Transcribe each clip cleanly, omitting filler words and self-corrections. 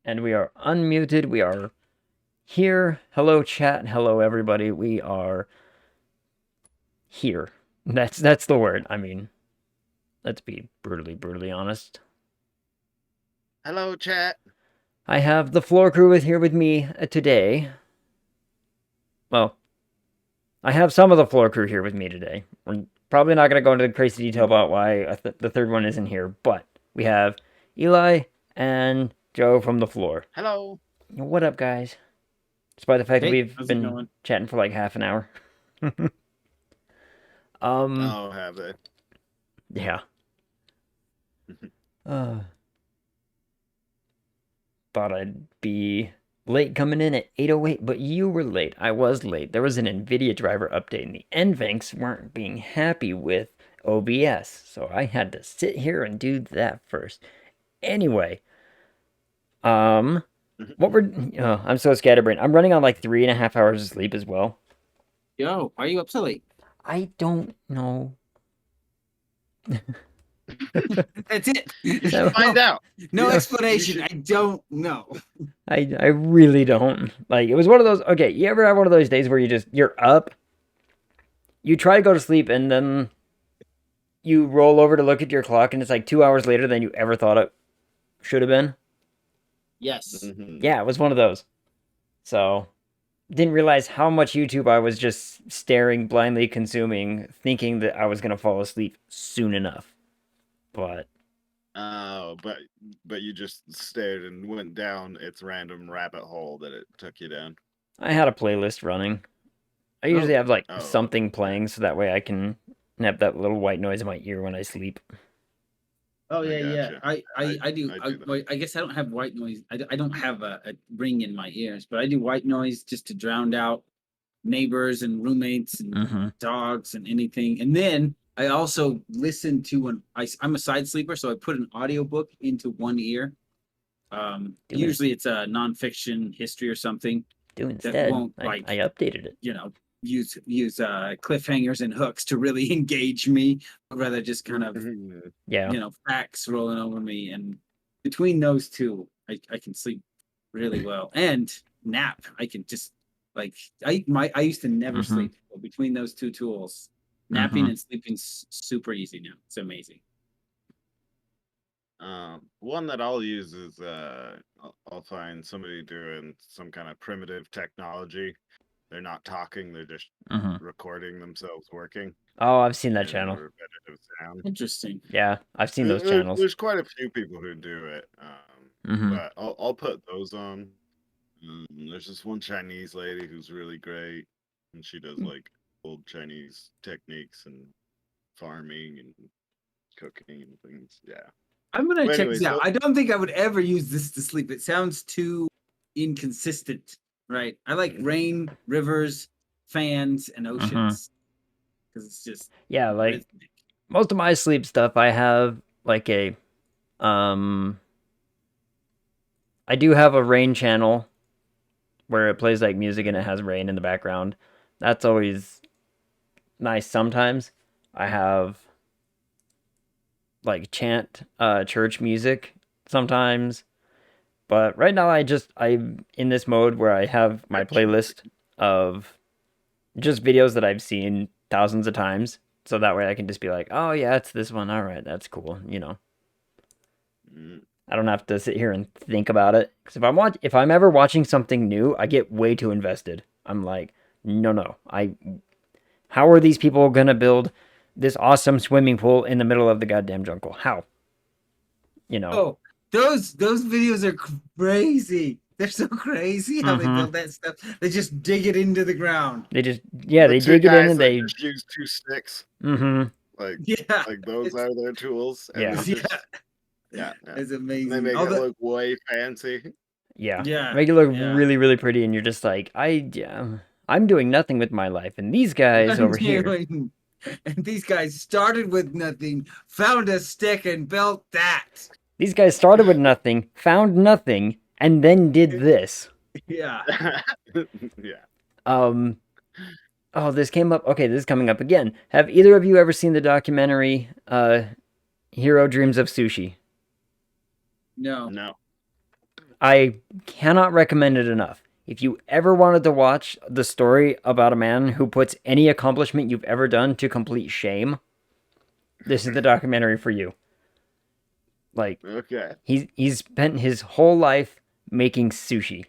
and we are unmuted. We are here. Hello, chat. Hello, everybody. We are here. That's the word. I mean, let's be brutally honest. Hello, chat. I have the floor crew here with me today. Well, I have some of the floor crew here with me today. We're probably not going to go into crazy detail about why the third one isn't here, but we have Eli and Joe from the floor. Hello. What up, guys? Despite the fact that Hey, we've how's it been going? chatting for like half an hour. Oh, have they? Yeah. Uh, thought I'd be late coming in at 8:08, but you were late. I was late. There was an NVIDIA driver update, and the NVENCs weren't being happy with OBS, so I had to sit here and do that first. Anyway, what we're I'm so scatterbrained. I'm running on like 3.5 hours of sleep as well. Yo, why are you up so late? I don't know. That's it. You should find out. No Yeah. explanation. I don't know. I really don't. Like, it was one of those. Okay, you ever have one of those days where you're up, you try to go to sleep, and then you roll over to look at your clock, and it's like 2 hours later than you ever thought it should have been? Yes. Yeah, it was one of those. So, didn't realize how much YouTube I was just staring, blindly consuming, thinking that I was gonna fall asleep soon enough. But Oh, but you just stared and went down its random rabbit hole that it took you down. I had a playlist running. I usually have like Oh, something playing so that way I can have that little white noise in my ear when I sleep. Oh I yeah, yeah. gotcha. I do. I do that. Well, I guess I don't have white noise. I don't have a ring in my ears, but I do white noise just to drown out neighbors and roommates and Mm-hmm. dogs and anything. And then I also listen to I'm a side sleeper, so I put an audiobook into one ear. Usually it's a nonfiction history or something Do that instead. won't I updated it. use cliffhangers and hooks to really engage me, but rather just kind of Yeah. facts rolling over me. And between those two, I can sleep really well and nap. I can just like I used to never Mhm. sleep, but between those two tools, napping and sleeping's super easy now. It's amazing. One that I'll use is I'll find somebody doing some kind of primitive technology. They're not talking; they're just Mhm. recording themselves working Oh, I've seen that in a channel. repetitive sound. Interesting. Yeah, I've seen those There's, channels. there's quite a few people who do it, Mhm. but I'll put those on. There's this one Chinese lady who's really great, and she does like old Chinese techniques and farming and cooking and things. Yeah. I'm gonna But check anyway, this out. so I don't think I would ever use this to sleep. It sounds too inconsistent, right? I like rain, rivers, fans, and Mhm. oceans because it's just Yeah, like rhythmic. most of my sleep stuff I have like a um I do have a rain channel where it plays like music and it has rain in the background. That's always nice sometimes. I have like church music sometimes. But right now I'm in this mode where I have my playlist of just videos that I've seen thousands of times. So that way I can just be like, oh yeah, it's this one. All right, that's cool. mm, I don't have to sit here and think about it. Because if I'm ever watching something new, I get way too invested. I'm like, no. How are these people gonna build this awesome swimming pool in the middle of the goddamn jungle? How? You know. Oh, those videos are crazy. They're so crazy how they Mm-hmm. build that stuff. They just dig it into the ground. the They two dig it in guys and that they. just use two sticks, Mm-hmm. like Yeah, like those it's are their tools, and Yeah. they yeah, just yeah, it's and they amazing. make All it the look way fancy. Yeah. yeah, Make it look yeah. really pretty, and you're just like, yeah, I'm doing nothing with my life, and these guys I'm over here. doing, and these guys started with nothing, found a stick, and built that. These guys started with nothing, found nothing, and then did this. Yeah. Yeah. Um. Oh, this came up. Okay, this is coming up again. Have either of you ever seen the documentary Hero Dreams of Sushi? No. No. I cannot recommend it enough. If you ever wanted to watch the story about a man who puts any accomplishment you've ever done to complete shame, this is the documentary for you. Like, Okay. he's spent his whole life making sushi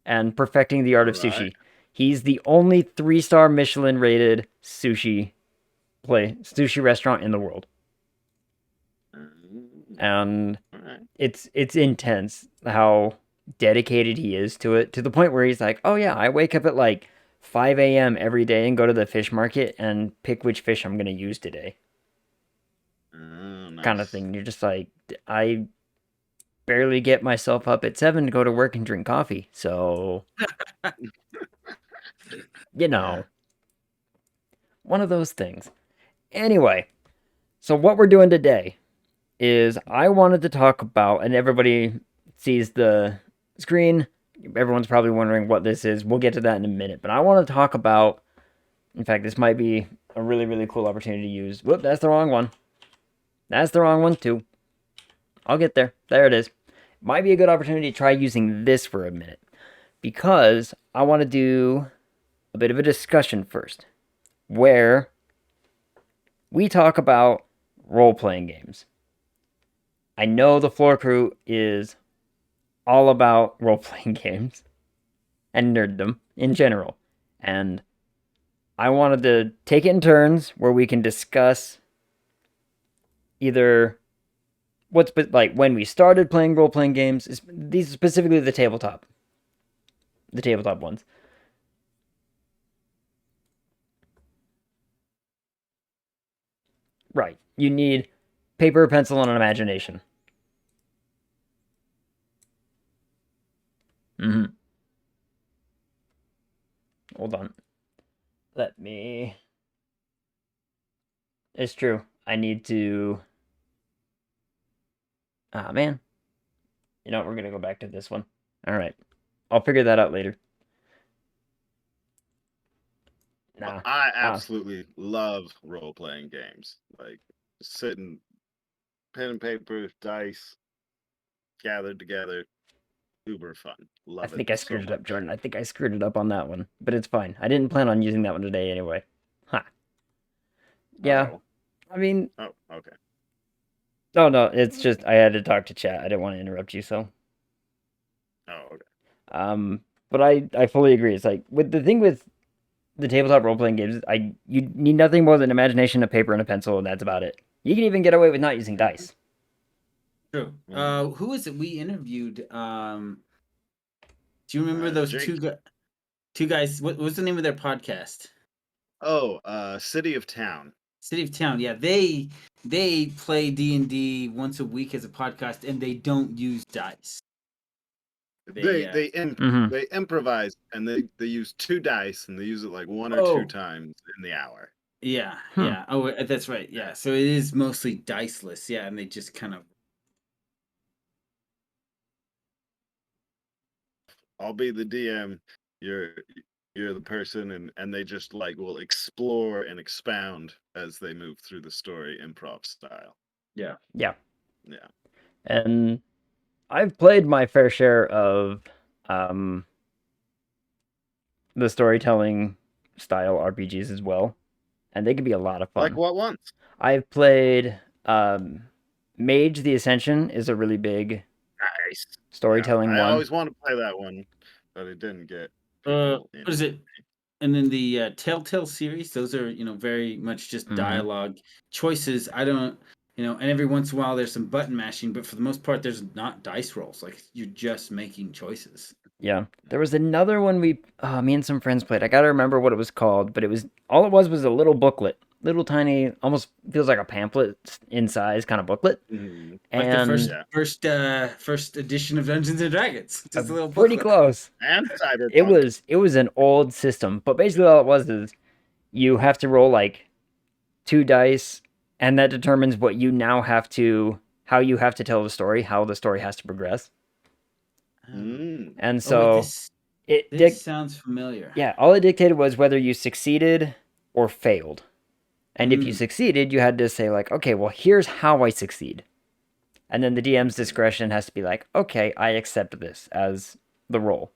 and perfecting the art All of right. sushi. He's the only 3-star Michelin rated sushi restaurant in the world. And All right. it's intense how dedicated he is to it, to the point where he's like, oh yeah, I wake up at like 5 a.m. every day and go to the fish market and pick which fish I'm going to use today. Nice. Kind of thing. You're just like, I barely get myself up at 7 to go to work and drink coffee. So, one of those things. Anyway, so what we're doing today is I wanted to talk about, and everybody sees the screen. Everyone's probably wondering what this is. We'll get to that in a minute. But I want to talk about, in fact, this might be a really, really cool opportunity to use. Whoop, that's the wrong one. That's the wrong one, too. I'll get there. There it is. Might be a good opportunity to try using this for a minute, because I want to do a bit of a discussion first, where we talk about role-playing games. I know the floor crew is all about role-playing games and nerddom in general, and I wanted to take it in turns where we can discuss either what's like when we started playing role-playing games, these specifically the tabletop ones. Right, you need paper, pencil, and an imagination. Hold on. Let me. It's true. I need to. Ah, man. You know what? We're going to go back to this one. All right. I'll figure that out later. Nah. I absolutely love role playing games. Like sitting, pen and paper, dice, gathered together, uber fun. Love I think it I screwed so it up, much. Jordan. I think I screwed it up on that one. But it's fine. I didn't plan on using that one today anyway. Ha. Yeah. Uh-oh. I mean. Oh, okay. Oh, no. It's just I had to talk to chat. I didn't want to interrupt you, so. Oh, okay. But I fully agree. It's like with the thing with the tabletop role playing games, you need nothing more than imagination, a paper, and a pencil, and that's about it. You can even get away with not using dice. True. Who was it we interviewed? Do you remember those Jake. two guys? What was the name of their podcast? Oh, City of Town. City of Town. Yeah, they play D&D once a week as a podcast, and they don't use dice. They improvise, and they use 2 dice, and they use it like 1 or 2 times in the hour. Yeah, yeah. Oh, that's right. Yeah, so it is mostly diceless. Yeah, and they just kind of. I'll be the DM. You're the person, and they just like will explore and expound as they move through the story, improv style. Yeah. Yeah. Yeah. And I've played my fair share of the storytelling style RPGs as well, and they can be a lot of fun. Like what ones? I've played Mage the Ascension is a really big storytelling one. I always want to play that one, but it didn't get. What is it? And then the Telltale series, those are very much just dialogue choices. I don't, and every once in a while there's some button mashing, but for the most part there's not dice rolls. Like you're just making choices. Yeah, there was another one me and some friends played. I gotta remember what it was called, but it was a little booklet, little tiny, almost feels like a pamphlet in size kind of booklet. Mm-hmm. And like the first edition of Dungeons and Dragons, just a little pretty booklet. close. And Cyberpunk. It was an old system, but basically all it was is you have to roll like 2 dice, and that determines how you have to tell the story, how the story has to progress. And so this sounds familiar. Yeah, all it dictated was whether you succeeded or failed. And if you succeeded, you had to say like, okay, well, here's how I succeed. And then the DM's discretion has to be like, okay, I accept this as the roll,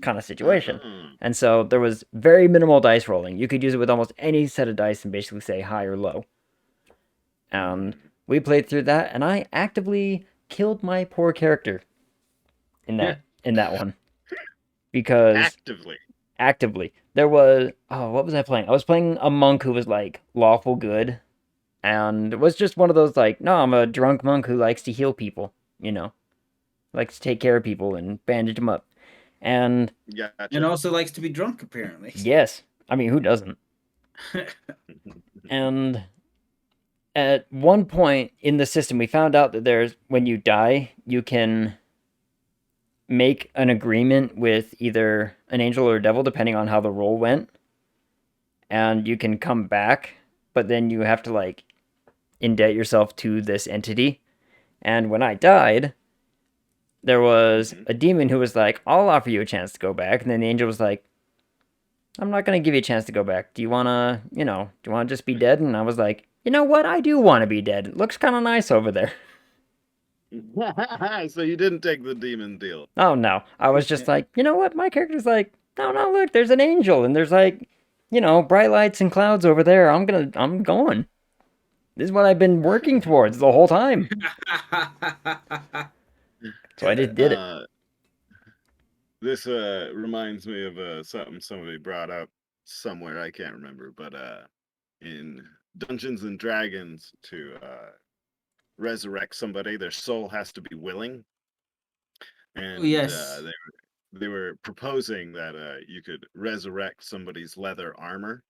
kind of situation. And so there was very minimal dice rolling. You could use it with almost any set of dice and basically say high or low. And we played through that, and I actively killed my poor character in that one because actively there was what was I playing? I was playing a monk who was like lawful good, and it was just one of those like, no, I'm a drunk monk who likes to heal people, likes to take care of people and bandage them up. And also likes to be drunk, apparently. yes, I mean, who doesn't? And at one point in the system, we found out that when you die, you can make an agreement with either an angel or a devil, depending on how the roll went. And you can come back, but then you have to like indebt yourself to this entity. And when I died, there was a demon who was like, I'll offer you a chance to go back. And then the angel was like, I'm not going to give you a chance to go back. Do you want to just be dead? And I was like, you know what? I do want to be dead. It looks kind of nice over there. So you didn't take the demon deal. Oh, no. I was just like, you know what? My character's like, no, look, there's an angel. And there's like, bright lights and clouds over there. I'm going. This is what I've been working towards the whole time. So I just did it. This reminds me of something somebody brought up somewhere, I can't remember, but in Dungeons and Dragons, to resurrect somebody, their soul has to be willing. And yes. They were proposing that you could resurrect somebody's leather armor,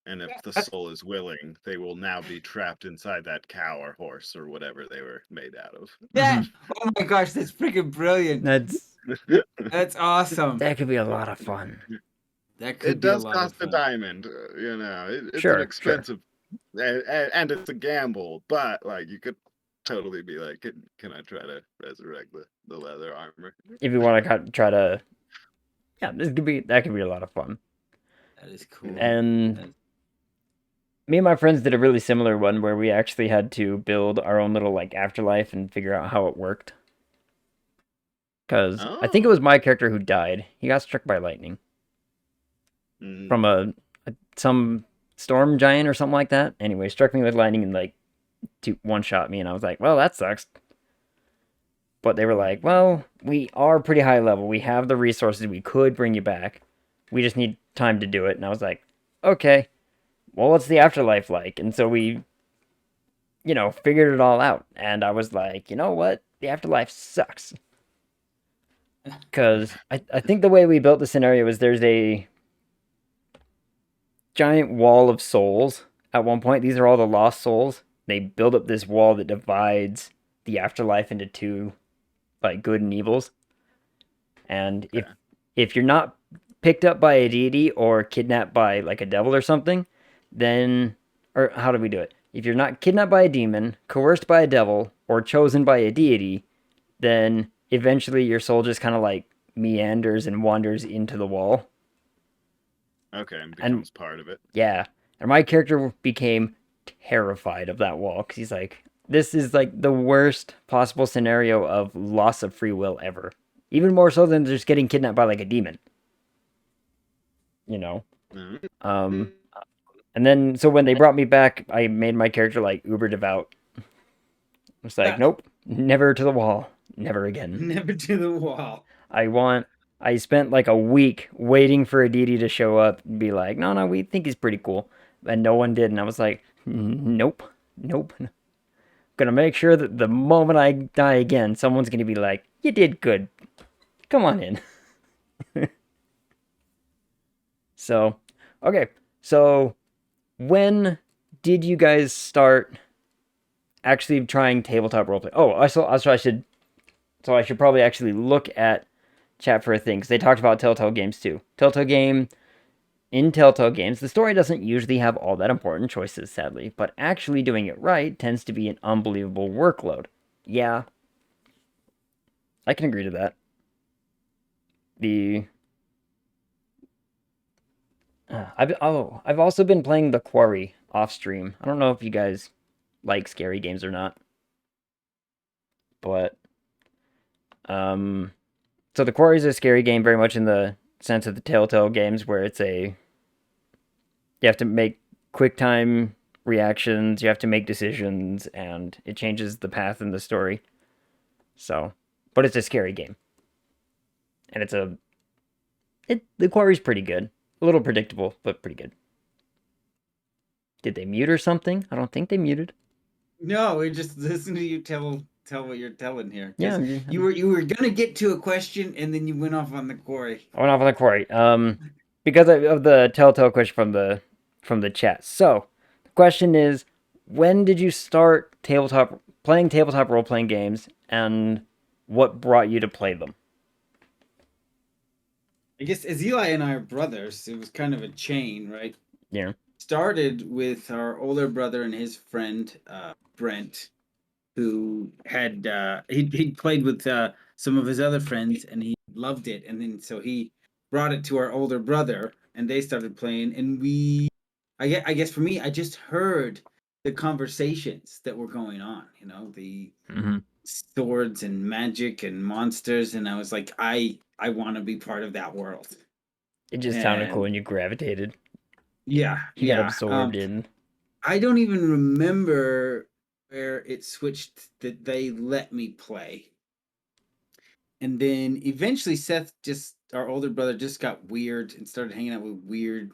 and if the soul is willing, they will now be trapped inside that cow or horse or whatever they were made out of. Yeah. Oh my gosh, that's freaking brilliant. That's awesome. That could be a lot of fun. It does cost a diamond, it's sure, an expensive, and it's a gamble. But like, you could totally be like, can I try to resurrect the leather armor? If you want to try to, yeah, that could be a lot of fun. That is cool. And me and my friends did a really similar one where we actually had to build our own little like afterlife and figure out how it worked. Because I think it was my character who died. He got struck by lightning from some storm giant or something like that. Anyway, struck me with lightning and like one shot me, and I was like, well, that sucks. But they were like, well, we are pretty high level. We have the resources. We could bring you back. We just need time to do it. And I was like, okay, well, what's the afterlife like? And so we, figured it all out. And I was like, you know what? The afterlife sucks. Because I think the way we built the scenario is there's a giant wall of souls at one point. These are all the lost souls. They build up this wall that divides the afterlife into two, like, good and evils. And if you're not picked up by a deity or kidnapped by like a devil or something, then, or how do we do it? If you're not kidnapped by a demon, coerced by a devil, or chosen by a deity, then eventually your soul just kind of like meanders and wanders into the wall. Okay, and becomes part of it. Yeah. And my character became terrified of that wall because he's like, this is like the worst possible scenario of loss of free will ever. Even more so than just getting kidnapped by like a demon. And then, so when they brought me back, I made my character like uber devout. It's like, nope, never to the wall. Never again. Never to the wall. I spent like a week waiting for a deity to show up and be like, no, we think he's pretty cool. And no one did. And I was like, nope. Gonna make sure that the moment I die again, someone's gonna be like, you did good. Come on in. So, okay. So, when did you guys start actually trying tabletop roleplay? Oh, I should probably actually look at chat for a thing, because they talked about Telltale games too. In Telltale games, the story doesn't usually have all that important choices, sadly, but actually doing it right tends to be an unbelievable workload. Yeah, I can agree to that. I've also been playing The Quarry off stream. I don't know if you guys like scary games or not. But so the Quarry is a scary game, very much in the sense of the Telltale games, where you have to make quick time reactions, you have to make decisions, and it changes the path in the story. So, but it's a scary game, and the Quarry's pretty good, a little predictable, but pretty good. Did they mute or something? I don't think they muted. No, we just listen to you tell what you're telling here. Yeah, Because you were gonna get to a question and then you went off on the quarry. I went off on the Quarry. Because of the Telltale question from the chat. So, the question is, when did you start playing tabletop role playing games, and what brought you to play them? I guess as Eli and I are brothers, it was kind of a chain, right? Yeah. Started with our older brother and his friend Brent, who had he played with some of his other friends and he loved it, and then so he brought it to our older brother and they started playing, and I guess for me, I just heard the conversations that were going on, the Mm-hmm. swords and magic and monsters, and I was like, I want to be part of that world. It just sounded cool, And and you gravitated. yeah, You got yeah. absorbed in. I don't even remember where it switched that they let me play. And then eventually Seth, just our older brother, just got weird and started hanging out with weird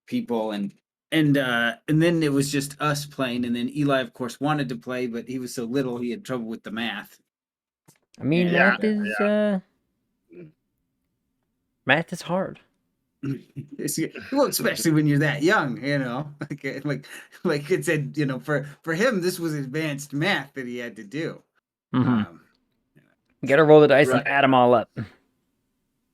people, and then it was just us playing, and then Eli of course wanted to play, but he was so little he had trouble with the math. I mean, And Yeah, math is hard. well, especially when you're that young, like it said, for him this was advanced math that he had to do. Mm-hmm. Um, You gotta roll the dice right. and add them all up.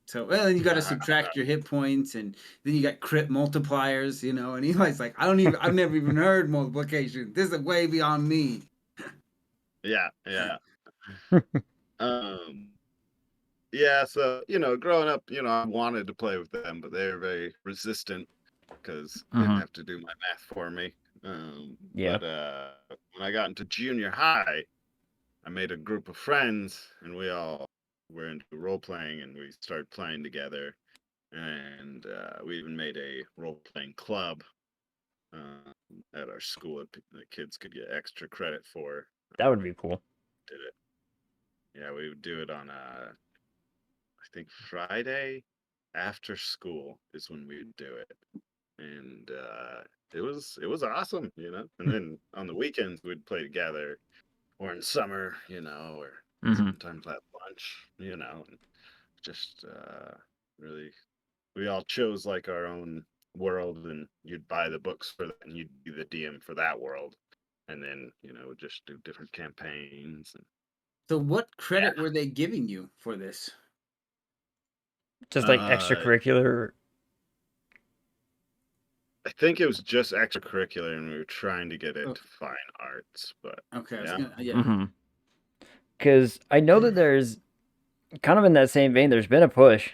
So, well, then you got to subtract your hit points, and then you got crit multipliers, and Eli's like, I've never even heard multiplication. This is way beyond me. Yeah, yeah. Um, yeah. So growing up, I wanted to play with them, but they were very resistant because they didn't have to do my math for me. Yeah. But when I got into junior high, I made a group of friends, and we all were into role playing, and we started playing together. And we even made a role playing club at our school that the kids could get extra credit for. That would be cool. Did it? Yeah, we would do it on I think Friday after school is when we would do it, and it was awesome, And then on the weekends we'd play together, or in summer, or Mm-hmm. sometimes at lunch, and just really, we all chose like our own world, and you'd buy the books for that, and you'd be the DM for that world, and then just do different campaigns. And So, what credit were they giving you for this? Just like extracurricular. I think it was just extracurricular, and we were trying to get it Oh, to fine arts, but okay, yeah. Mm-hmm. Because I know that there's kind of in that same vein. There's been a push.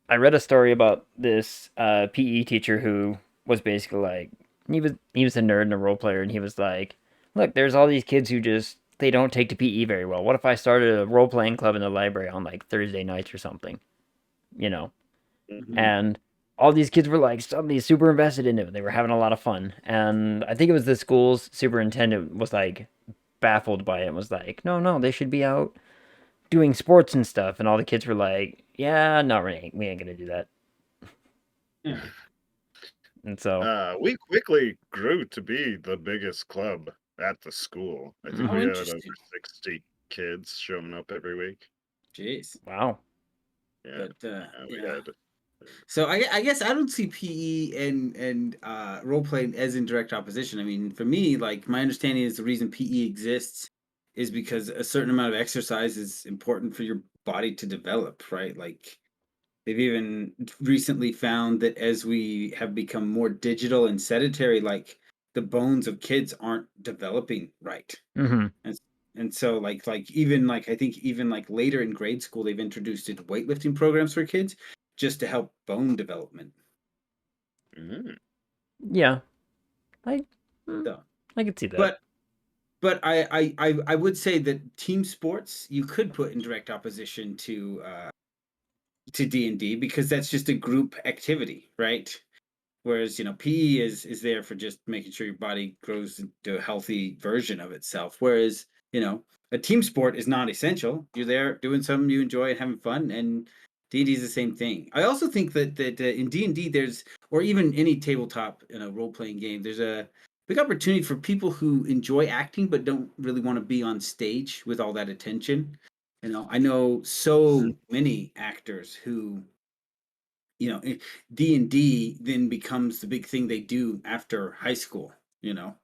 I read a story about this PE teacher who was basically like he was a nerd and a role player, and he was like, look, there's all these kids who just they don't take to PE very well. What if I started a role playing club in the library on like Thursday nights or something, you know? Mhm. And all these kids were like suddenly super invested in it. They were having a lot of fun, and I think it was the school's superintendent was like baffled by it and was like, no, no, they should be out doing sports and stuff. And all the kids were like, yeah, no, we ain't gonna do that. Yeah. And so, We quickly grew to be the biggest club at the school. I think Oh, we had over interesting. 60 kids showing up every week. Jeez. wow. Yeah, But we yeah. had. So I guess I don't see PE and role playing as in direct opposition. I mean, for me, like my understanding is the reason PE exists is because a certain amount of exercise is important for your body to develop, right? Like they've even recently found that as we have become more digital and sedentary, like the bones of kids aren't developing right. Mm-hmm. And and so even I think even like later in grade school they've introduced it weightlifting programs for kids just to help bone development. Mhm. Yeah, I So, I could see that. but I would say that team sports you could put in direct opposition to D&D because that's just a group activity, right? Whereas, PE is there for just making sure your body grows into a healthy version of itself. Whereas, a team sport is not essential. You're there doing something you enjoy and having fun, and D&D is the same thing. I also think that in D&D there's, or even any tabletop role playing game, there's a big opportunity for people who enjoy acting but don't really want to be on stage with all that attention. I know so many actors who D&D then becomes the big thing they do after high school, you know.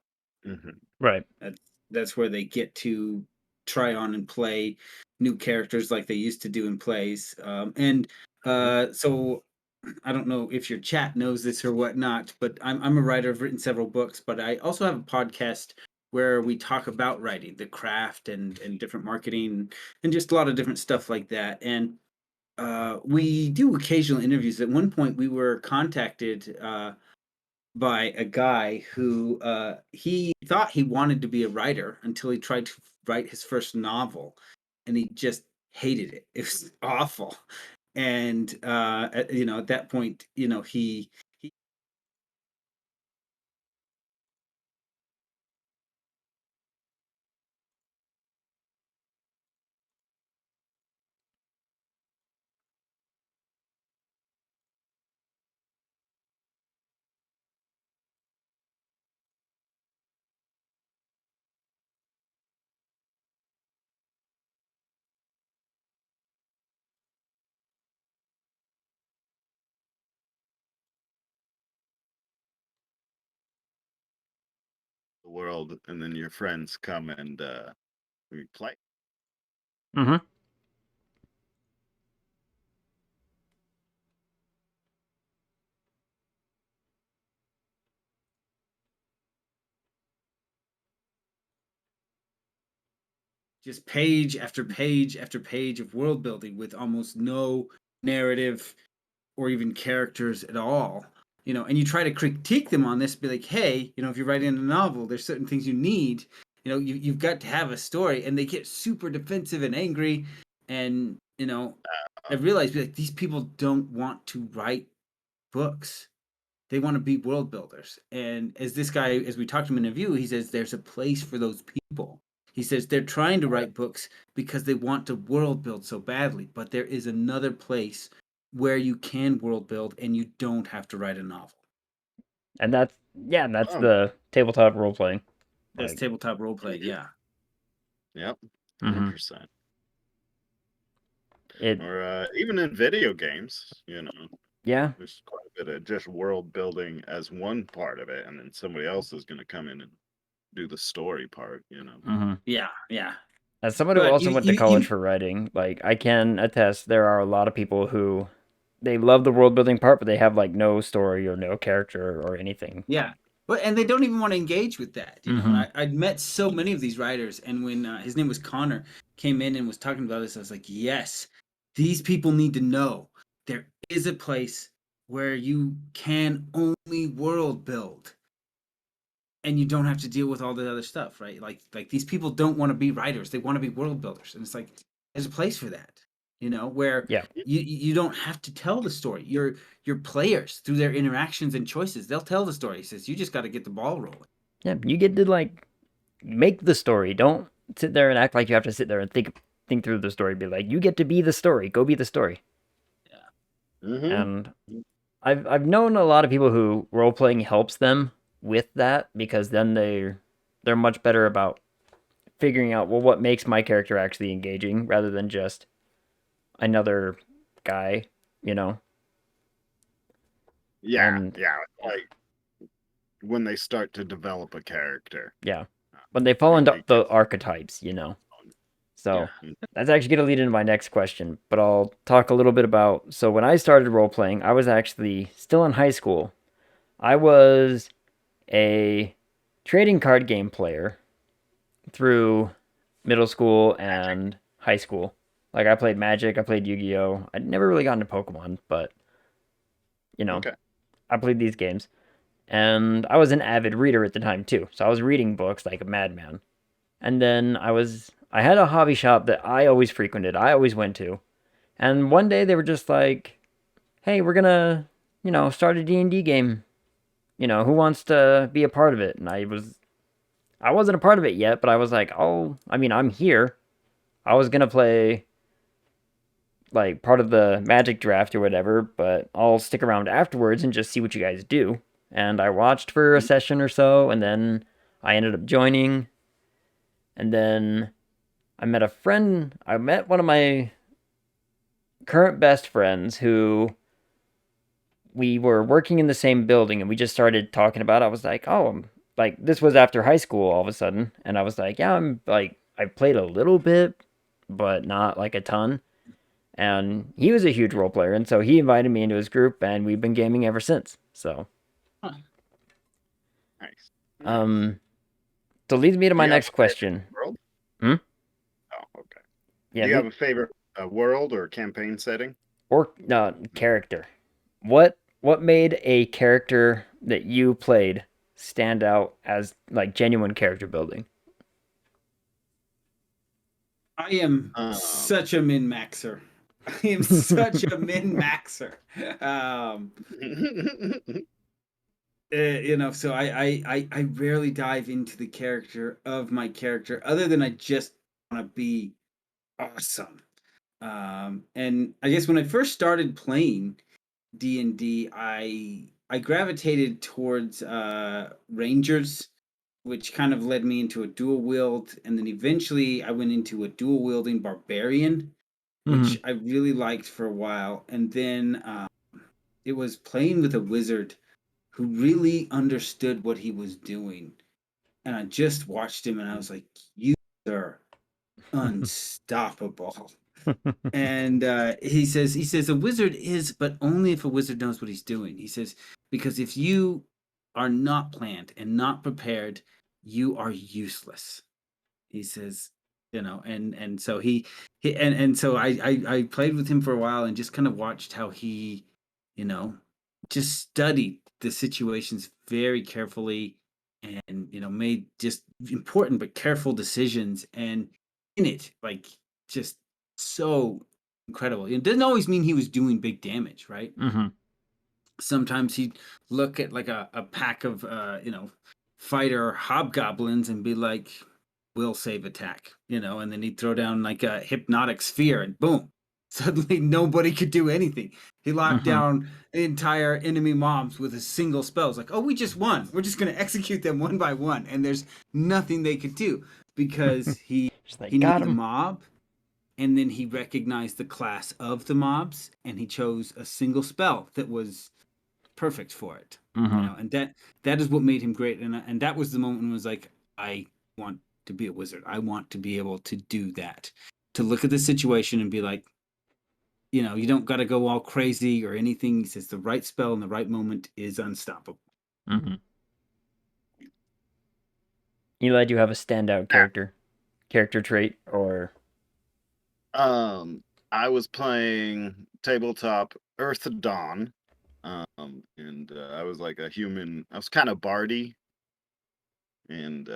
Hmm. Right. That's where they get to try on and play new characters like they used to do in plays. And so I don't know if your chat knows this or whatnot, but I'm a writer. I've written several books, but I also have a podcast where we talk about writing, the craft, and different marketing, and just a lot of different stuff like that. And we do occasional interviews. At one point, we were contacted by a guy who he thought he wanted to be a writer until he tried to write his first novel, and he just hated it. It was awful. And at that point, he The world, and then your friends come and we play. Mm-hmm. just page after page after page of world building with almost no narrative or even characters at all. And you try to critique them on this, be like, hey, if you're writing a novel, there's certain things you need. You've got to have a story, and they get super defensive and angry. And I realized, be like, these people don't want to write books. They want to be world builders. And as this guy, as we talked to him in a review, he says there's a place for those people. He says they're trying to write books because they want to world build so badly, but there is another place where you can world build and you don't have to write a novel. And that's Oh, the tabletop role playing. That's Like, tabletop role play, yeah. yep, mm-hmm. 100%. It, Or even in video games, yeah, there's quite a bit of just world building as one part of it, and then somebody else is going to come in and do the story part. mm-hmm. Yeah, yeah. As someone who But also you went to you college you for writing, like I can attest, there are a lot of people who they love the world building part, but they have like no story or no character or anything. Yeah. But and they don't even want to engage with that. And Mm-hmm. I'd met so many of these writers, and when his name was Connor, came in and was talking about this, I was like, yes, these people need to know there is a place where you can only world build, and you don't have to deal with all the other stuff, right? Like these people don't want to be writers; they want to be world builders, and it's like there's a place for that, where Yeah, you don't have to tell the story. Your players through their interactions and choices, they'll tell the story. He says you just got to get the ball rolling. yeah. You get to like make the story. Don't sit there and act like you have to sit there and think through the story. Be like, you get to be the story. Go be the story. Yeah, Hmm. And I've known a lot of people who role playing helps them with that because then they're much better about figuring out, well, what makes my character actually engaging rather than just another guy, you know. Yeah, And yeah. Like when they start to develop a character, yeah, uh, when they fall into really the gets archetypes, you know. yeah. So that's actually going to lead into my next question, but I'll talk a little bit about. So when I started role playing, I was actually still in high school. I was a trading card game player through middle school and high school. Like I played Magic, I played Yu-Gi-Oh. I'd never really gotten to Pokemon, but you know, okay. I played these games. And I was an avid reader at the time too, so I was reading books like a madman. And then I had a hobby shop that I always frequented, I always went to. And one day they were just like, "Hey, we're gonna, start a D&D game. Who wants to be a part of it?" And I wasn't a part of it yet, but I was like, "Oh, I mean, I'm here." I was gonna play like part of the Magic draft or whatever, but I'll stick around afterwards and just see what you guys do. And I watched for a session or so, and then I ended up joining. And then I met one of my current best friends who we were working in the same building and we just started talking about it. I was like, "Oh, like this was after high school all of a sudden." And I was like, "Yeah, I'm like I played a little bit, but not like a ton." And he was a huge role player, and so he invited me into his group, and we've been gaming ever since. So, Huh. Nice. Nice. so leads me to Do my you have next a favorite question. world? Hmm? Oh, okay. Yeah, Do you have a favorite world or campaign setting? or character. What made a character that you played stand out as like genuine character building? I am such a min maxer. I am such a min maxer. Um, so I rarely dive into the character of my character, other than I just want to be awesome. And I guess when I first started playing D&D, I gravitated towards Rangers, which kind of led me into a dual wield, and then eventually I went into a dual wielding barbarian, Mm-hmm. which I really liked for a while, and then it was playing with a wizard who really understood what he was doing, and I just watched him, and I was like, "You are unstoppable." And he says a wizard is, but only if a wizard knows what he's doing. He says, because if you are not planned and not prepared, you are useless. He says, and so he and so I played with him for a while and just kind of watched how he, you know, just studied the situations very carefully, and made just important but careful decisions, and in it, like, just so incredible. It didn't always mean he was doing big damage, right? Mm-hmm. Sometimes he'd look at like a pack of fighter hobgoblins and be like, will save attack, and then he'd throw down like a hypnotic sphere and boom, suddenly nobody could do anything. He locked Mm-hmm. down entire enemy mobs with a single spell. It's like, oh, we just won, we're just going to execute them one by one, and there's nothing they could do because Just he like knew got the him. mob, and then he recognized the class of the mobs, and he chose a single spell that was perfect for it. Mm-hmm. And that is what made him great. And that was the moment when I was like, I want to be a wizard. I want to be able to do that. To look at the situation and be like, you don't got to go all crazy or anything. He says the right spell in the right moment is unstoppable. Mm-hmm. Eli, do you have a standout character trait, or? I was playing tabletop Earth Dawn, and I was like a human. I was kind of bardy, and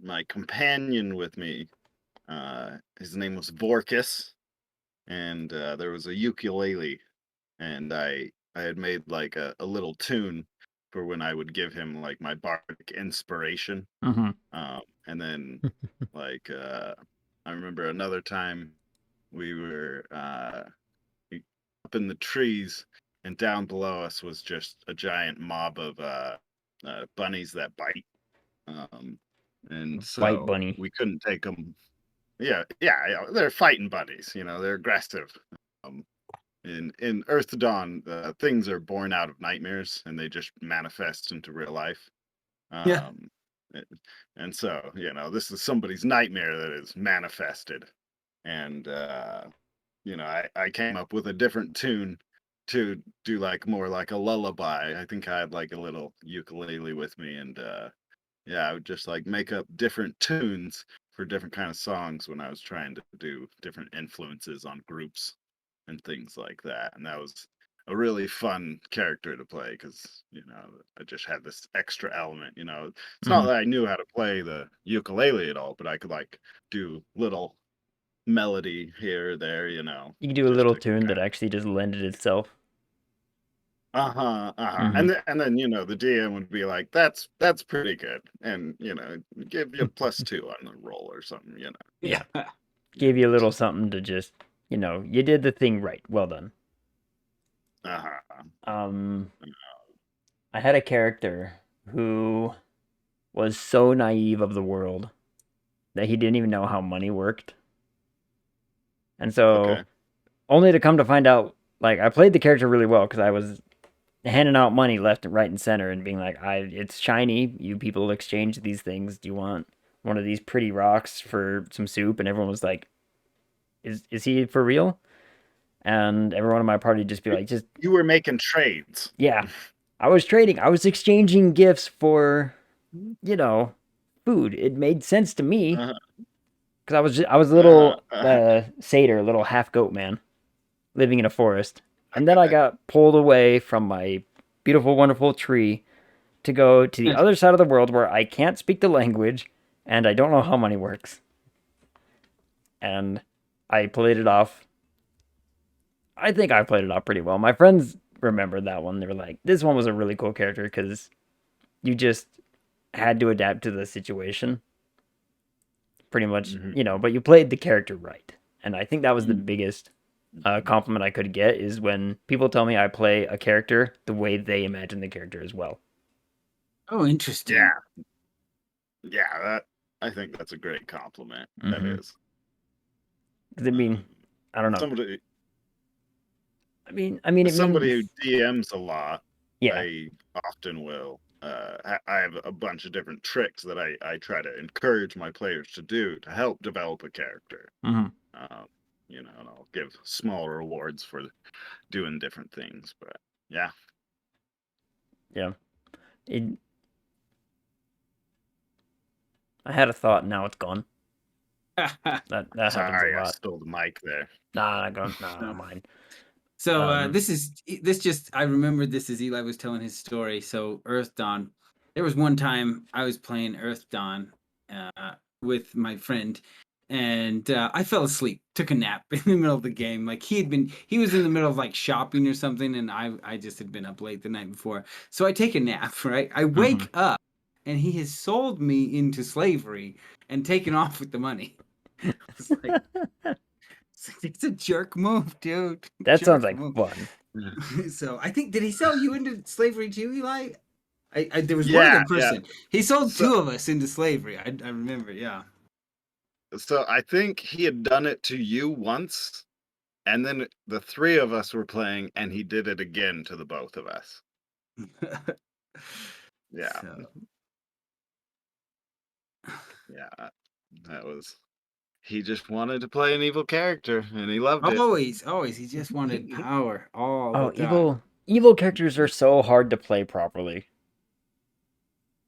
my companion with me, his name was Vorkus, and there was a ukulele, and I had made like a little tune for when I would give him like my bardic inspiration. Mm-hmm. And then like I remember another time we were up in the trees, and down below us was just a giant mob of bunnies that bite. Um, and Bite so bunny. we couldn't take them. Yeah, they're fighting bunnies. They're aggressive. Um, in Earth Dawn, things are born out of nightmares, and they just manifest into real life. Yeah. Um, and so this is somebody's nightmare that is manifested, and I came up with a different tune to do like more like a lullaby. I think I had like a little ukulele with me, and yeah, I would just like make up different tunes for different kind of songs when I was trying to do different influences on groups and things like that. And that was a really fun character to play because I just had this extra element. It's not Mhm. that I knew how to play the ukulele at all, but I could like do little melody here or there. You can do a Just little to tune kind that actually just lended itself. and Mhm. then the DM would be like, that's pretty good, and give you a +2 on the roll or something. Yeah. Yeah. Gave you a little something to just, you did the thing right. Well done. Uh-huh. I had a character who was so naive of the world that he didn't even know how money worked. And so, Okay. only to come to find out, like, I played the character really well because I was handing out money left, right, and center and being like, it's shiny. You people exchange these things. Do you want one of these pretty rocks for some soup? And everyone was like, is he for real? And everyone in my party just be like, just, You were making trades. yeah. I was trading. I was exchanging gifts for, you know, food. It made sense to me Uh-huh. because I was a Uh-huh. little Uh-huh. satyr, a little half goat man living in a forest, and then I got pulled away from my beautiful, wonderful tree to go to the other side of the world where I can't speak the language and I don't know how money works. And I played it off. I think I played it off pretty well. My friends remembered that one. They were like, "This one was a really cool character because you just had to adapt to the situation." Pretty much, Mhm. but you played the character right. And I think that was the Mm. biggest compliment I could get is when people tell me I play a character the way they imagine the character as well. Oh, interesting. Yeah. Yeah, I think that's a great compliment. That Mm-hmm. is. 'Cause I mean, Um, I don't know. somebody It as somebody who means DMs a lot, yeah. I often will. I have a bunch of different tricks that I try to encourage my players to do to help develop a character. Mm-hmm. Um, and I'll give small rewards for doing different things. But yeah, Yeah. It, I had a thought, now it's gone. That happens a sorry, I lot. stole the mic there. Nah, not gone. Nah, not No. mine. So Um. this just I remembered this as Eli was telling his story. So Earth Dawn, there was one time I was playing Earth Dawn with my friend, and I fell asleep, took a nap in the middle of the game. Like he was in the middle of like shopping or something, and I just had been up late the night before. So I take a nap, right? I Mm-hmm. wake up, and he has sold me into slavery and taken off with the money. I was like, it's a jerk move, dude. That sounds Jerk like move. fun. So I think did he sell you into slavery too, Eli? There was one Yeah, other yeah. person. He sold So, two of us into slavery. I remember. Yeah. so I think he had done it to you once, and then the three of us were playing, and he did it again to the both of us. Yeah, So yeah. That was. He just wanted to play an evil character, and he loved it. always, he just wanted power all the Oh, time. evil characters are so hard to play properly.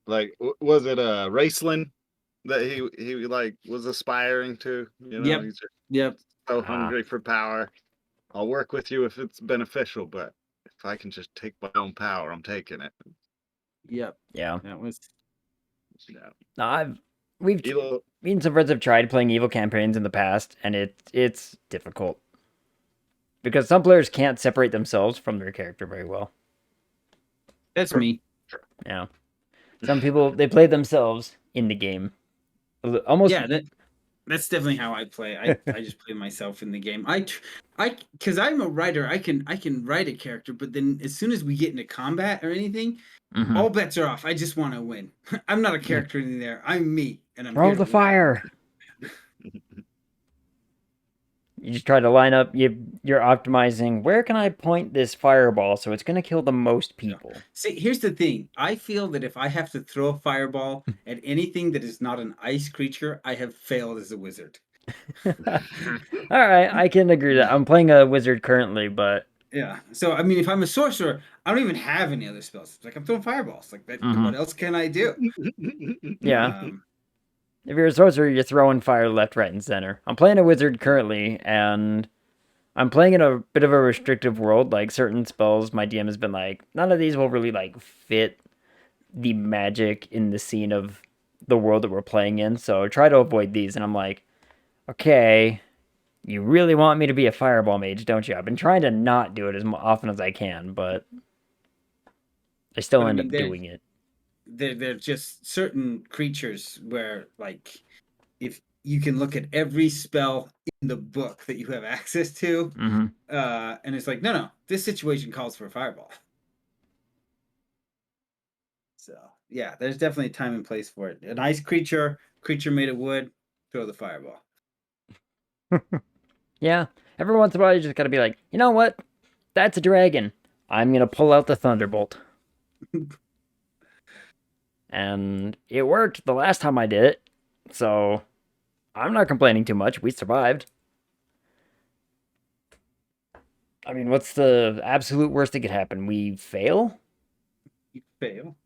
Like, was it Raceland that he like was aspiring to? Yep. He's just Yep. so Ah, hungry for power. I'll work with you if it's beneficial, but if I can just take my own power, I'm taking it. Yep. yeah. That was Yeah. No, we've Evil. me and some friends have tried playing evil campaigns in the past, and it's difficult because some players can't separate themselves from their character very well. that's me. Yeah, some people they play themselves in the game, almost. Yeah, that's definitely how I play. I just play myself in the game. Because I'm a writer. I can write a character, but then as soon as we get into combat or anything, Mhm. all bets are off. I just want to win. I'm not a Yeah. character in there. I'm me, and I'm Throw here to the win. fire. You just try to line up. You're optimizing. Where can I point this fireball so it's gonna kill the most Yeah. people? See, here's the thing. I feel that if I have to throw a fireball at anything that is not an ice creature, I have failed as a wizard. All right, I can agree that I'm playing a wizard currently, but Yeah. So I mean, if I'm a sorcerer, I don't even have any other spells. Like I'm throwing fireballs. Like that. mhm. What else can I do? Yeah. Um, If you're a sorcerer, you're throwing fire left, right, and center. I'm playing a wizard currently, and I'm playing in a bit of a restrictive world. Like certain spells, my DM has been like, none of these will really like fit the magic in the scene of the world that we're playing in. So try to avoid these. And I'm like, okay, you really want me to be a fireball mage, don't you? I've been trying to not do it as often as I can, but I still But I end mean, up doing it. there's just certain creatures where, like, if you can look at every spell in the book that you have access to, Mm-hmm. and it's like, no, this situation calls for a fireball. So yeah, there's definitely a time and place for it. An ice creature made of wood, throw the fireball. Yeah, every once in a while you just gotta be like, you know what? That's a dragon. I'm gonna pull out the thunderbolt. And it worked the last time I did it, so I'm not complaining too much. We survived. I mean, what's the absolute worst that could happen? We fail, You fail.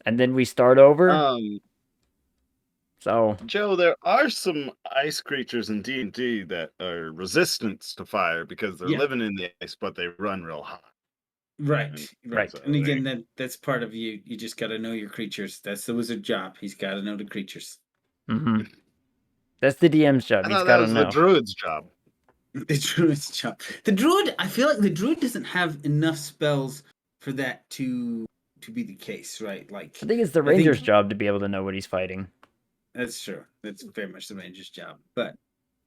and then we start over. Um, So, Joe, there are some ice creatures in D&D that are resistant to fire because they're Yeah. living in the ice, but they run real hot. Right. Right. So And again, that's part of you. You just got to know your creatures. That's the wizard job. He's got to know the creatures. mm-hmm. That's the DM's job. I He's thought that got to was the know. druid's job. The druid's job. The druid. I feel like the druid doesn't have enough spells for that to be the case, right? Like, I think it's the I think ranger's job to be able to know what he's fighting. that's true. That's very much the ranger's job. But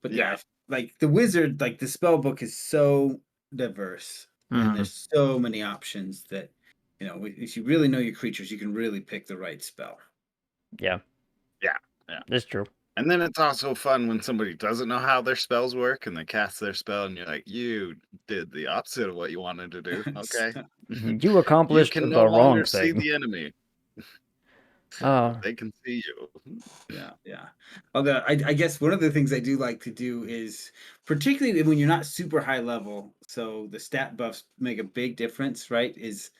Yeah. yeah, like the wizard, like the spell book is so diverse, and Mhm. there's so many options that, if you really know your creatures, you can really pick the right spell. Yeah, Yeah. that's true. And then it's also fun when somebody doesn't know how their spells work and they cast their spell and you're like, you did the opposite of what you wanted to do. Okay. You You accomplished can the no wrong longer see thing. the enemy, Oh, but they can see you. Yeah. Although I guess one of the things I do like to do is, particularly when you're not super high level, so the stat buffs make a big difference, right? Is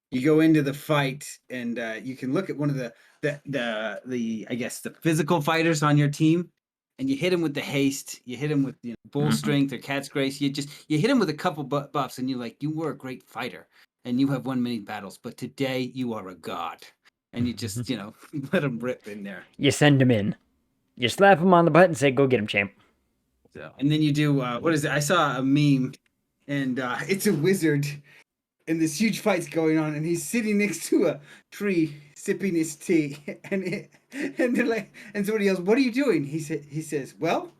you go into the fight and you can look at one of the I guess the physical fighters on your team, and you hit him with the haste, you hit him with bull strength or cat's grace, you hit him with a couple buffs, and you're like, you were a great fighter and you have won many battles, but today you are a god, and you just let him rip in there. you send him in. You slap him on the butt and say, "Go get him, champ." So, and then you do what is it? I saw a meme, and it's a wizard, and this huge fight's going on, and he's sitting next to a tree sipping his tea, and they're like, and somebody yells, "What are you doing?" He says, "Well,"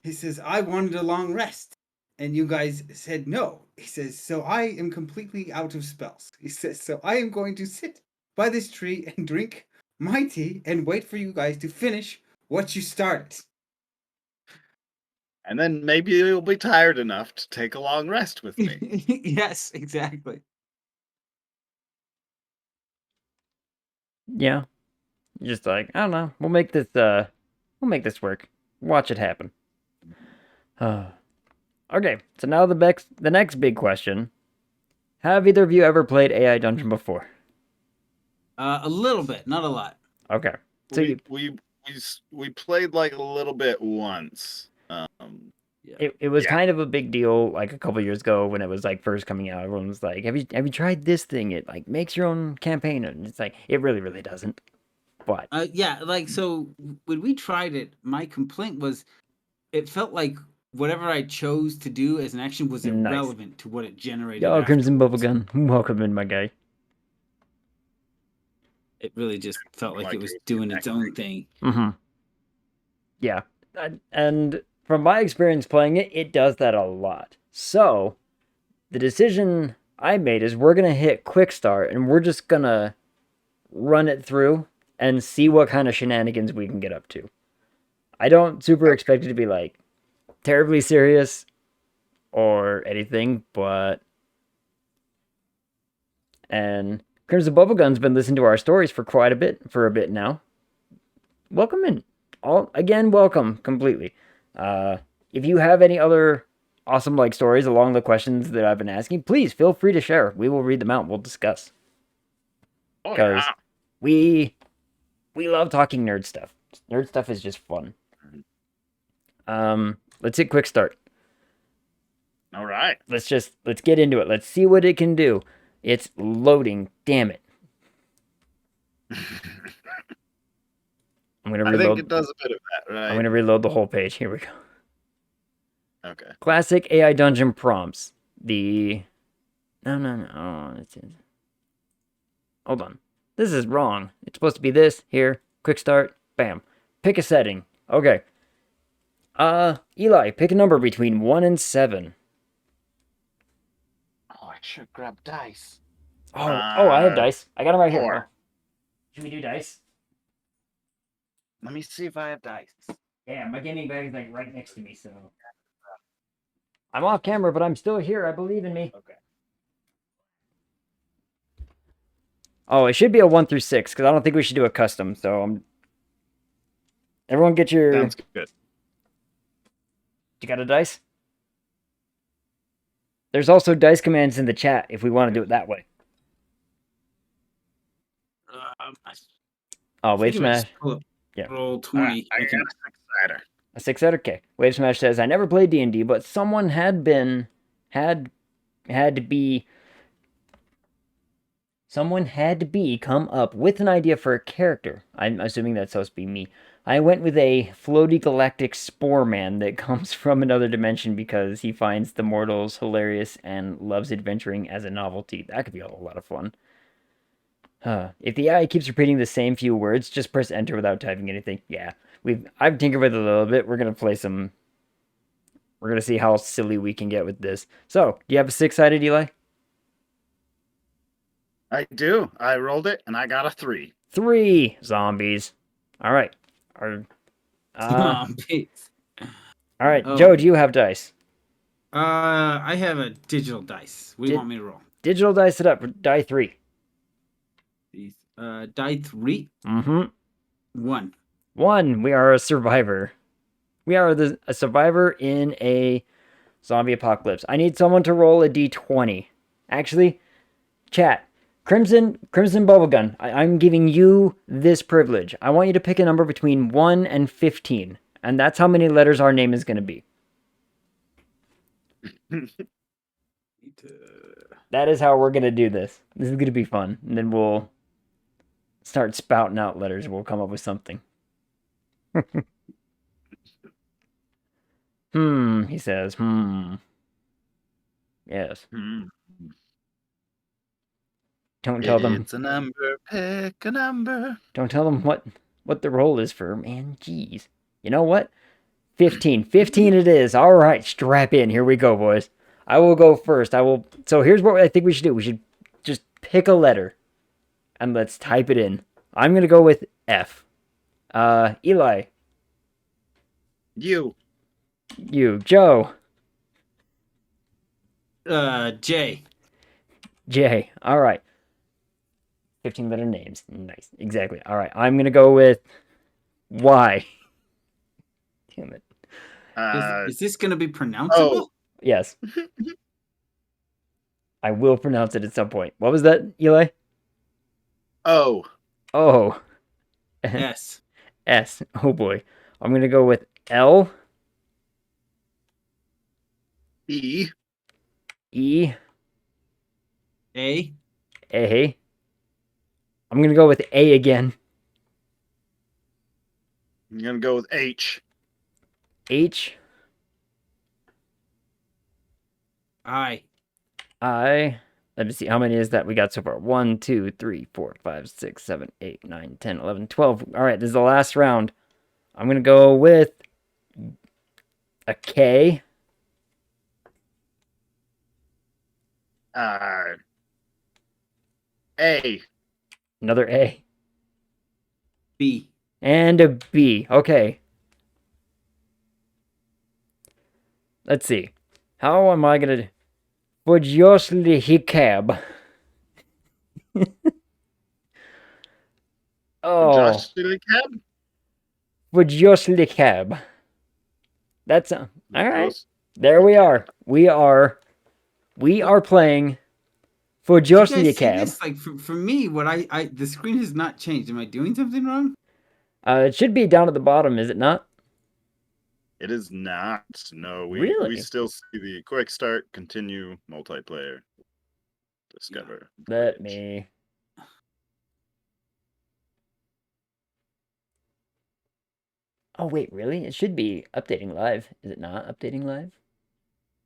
he says, "I wanted a long rest, and you guys said no." He says, "So I am completely out of spells." He says, "So I am going to sit by this tree and drink my tea and wait for you guys to finish what you started." And then maybe you'll be tired enough to take a long rest with me. Yes, exactly. Yeah, just like, I don't know. We'll make this. We'll make this work. Watch it happen. Okay, so now the next big question: have either of you ever played AI Dungeon before? A little bit, not a lot. Okay, so We played like a little bit once. it was Yeah. kind of a big deal like a couple years ago when it was like first coming out. Everyone was like, "Have you tried this thing? It like makes your own campaign," and it's like it really doesn't. But Yeah, like so when we tried it, my complaint was it felt like whatever I chose to do as an action was nice. irrelevant to what it generated. Yo, Crimson afterwards. Bubblegum, welcome in, my guy. It really just felt like Like it was it was doing its own thing. Mm-hmm. Yeah, and from my experience playing it, it does that a lot. So the decision I made is we're gonna hit quick start and we're just gonna run it through and see what kind of shenanigans we can get up to. I don't super expect it to be like terribly serious or anything, but and Crimson Bubblegum's been listening to our stories for a bit now. Welcome in. Welcome completely. If you have any other awesome like stories along the questions that I've been asking, please feel free to share. We will read them out and we'll discuss. Oh Because yeah. we love talking nerd stuff. Nerd stuff is just fun. Let's hit quick start. All right. Let's get into it. Let's see what it can do. It's loading. Damn it. I'm gonna I think reload. it does a bit of that, right? I'm gonna reload the whole page. Here we go. Okay. Classic AI dungeon prompts. No. Hold on. This is wrong. It's supposed to be this. Here. Quick start. Bam. Pick a setting. Okay. Eli, pick a number between 1 and 7. Oh, I should grab dice. I have dice. I got them right 4. here. Should we do dice? Let me see if I have dice. Yeah, my gaming bag is like right next to me, so. I'm off camera, but I'm still here. I believe in me. Okay. Oh, it should be a 1 through 6, because I don't think we should do a custom, so everyone get your... Sounds good. You got a dice? There's also dice commands in the chat if we want to do it that way. Wave Smash. Yeah. Roll 20. I got a 6-sider. A 6 okay. Wave Smash says, I never played D&D, but someone had to come up with an idea for a character. I'm assuming that's supposed to be me. I went with a floaty galactic spore man that comes from another dimension because he finds the mortals hilarious and loves adventuring as a novelty. That could be a whole lot of fun. If the AI keeps repeating the same few words, just press enter without typing anything. Yeah, I've tinkered with it a little bit. We're gonna play some. We're gonna see how silly we can get with this. So, do you have a 6-sided, Eli? I do. I rolled it and I got a 3. 3 zombies. All right. Zombies. All right, Oh. Joe. Do you have dice? I have a digital dice. What do you want me to roll? Digital dice it up. Die 3. Die 3. Mm-hmm. 1. 1. We are a survivor. We are a survivor in a zombie apocalypse. I need someone to roll a d20. Actually, chat. Crimson Bubblegun, I'm giving you this privilege. I want you to pick a number between 1 and 15. And that's how many letters our name is going to be. That is how we're going to do this. This is going to be fun. And then we'll start spouting out letters. We'll come up with something. He says. Yes. Don't tell them. It's a number. Pick a number. Don't tell them what the roll is for, man. Jeez. You know what? 15. 15 it is. All right, strap in. Here we go, boys. I will go first. So here's what I think we should do. We should just pick a letter and let's type it in. I'm going to go with F. Eli. You. Joe. J. J. All right. 15-letter names. Nice. Exactly. All right. I'm going to go with Y. Damn it. Is this going to be pronounceable? Yes. I will pronounce it at some point. What was that, Eli? O. Oh. S. S. Oh boy. I'm going to go with L. E. E. A. A. I'm going to go with A again. I'm going to go with H. H. I. Let me see. How many is that we got so far? 1, 2, 3, 4, 5, 6, 7, 8, 9, 10, 11, 12. All right. This is the last round. I'm going to go with a K. A. Another A. B. And a B. Okay. Let's see. How am I going to... Podjosli hikab. Oh. Podjosli cab. That's... all right. There we are. We are playing Podjosli cab. Like for me, what the screen has not changed. Am I doing something wrong? It should be down at the bottom, is it not? It is not. No, we Really? still see the quick start, continue, multiplayer, discover. Let voyage. me. Oh wait, really? It should be updating live. Is it not updating live?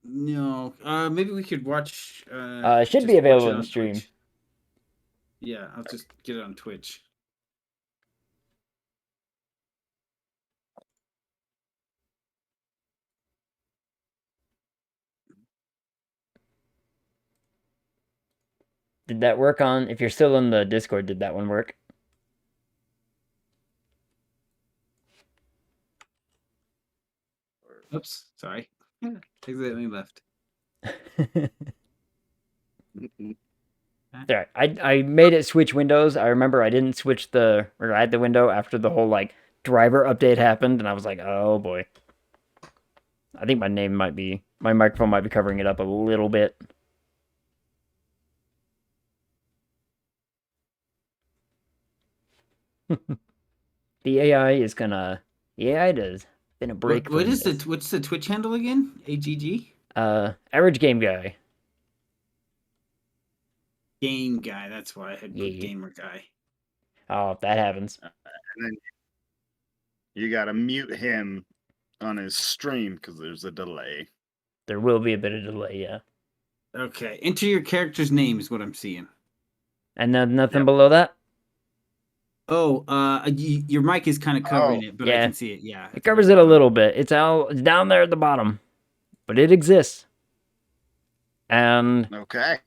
No, maybe we could watch. It should be Just watch available it in the on stream. Twitch. Yeah, I'll just get it on Twitch. Did that work on? If you're still in the Discord, did that one work? Oops, sorry. Accidentally left. There, I made it switch windows. I remember I didn't switch the or add the window after the whole like driver update happened, and I was like, oh boy. I think my microphone might be covering it up a little bit. The AI does gonna break. What is this. what's the Twitch handle again? AGG? Average game guy. Game guy. That's why I had put Yeah. gamer guy. Oh, that happens. And then you gotta mute him on his stream because there's a delay. There will be a bit of delay, yeah. Okay, enter your character's name is what I'm seeing. And then nothing Yep. below that. Oh, your mic is kind of covering Oh, it, but yeah. I can see it. Yeah, It covers it a little bit. It's down there at the bottom, but it exists. And Okay.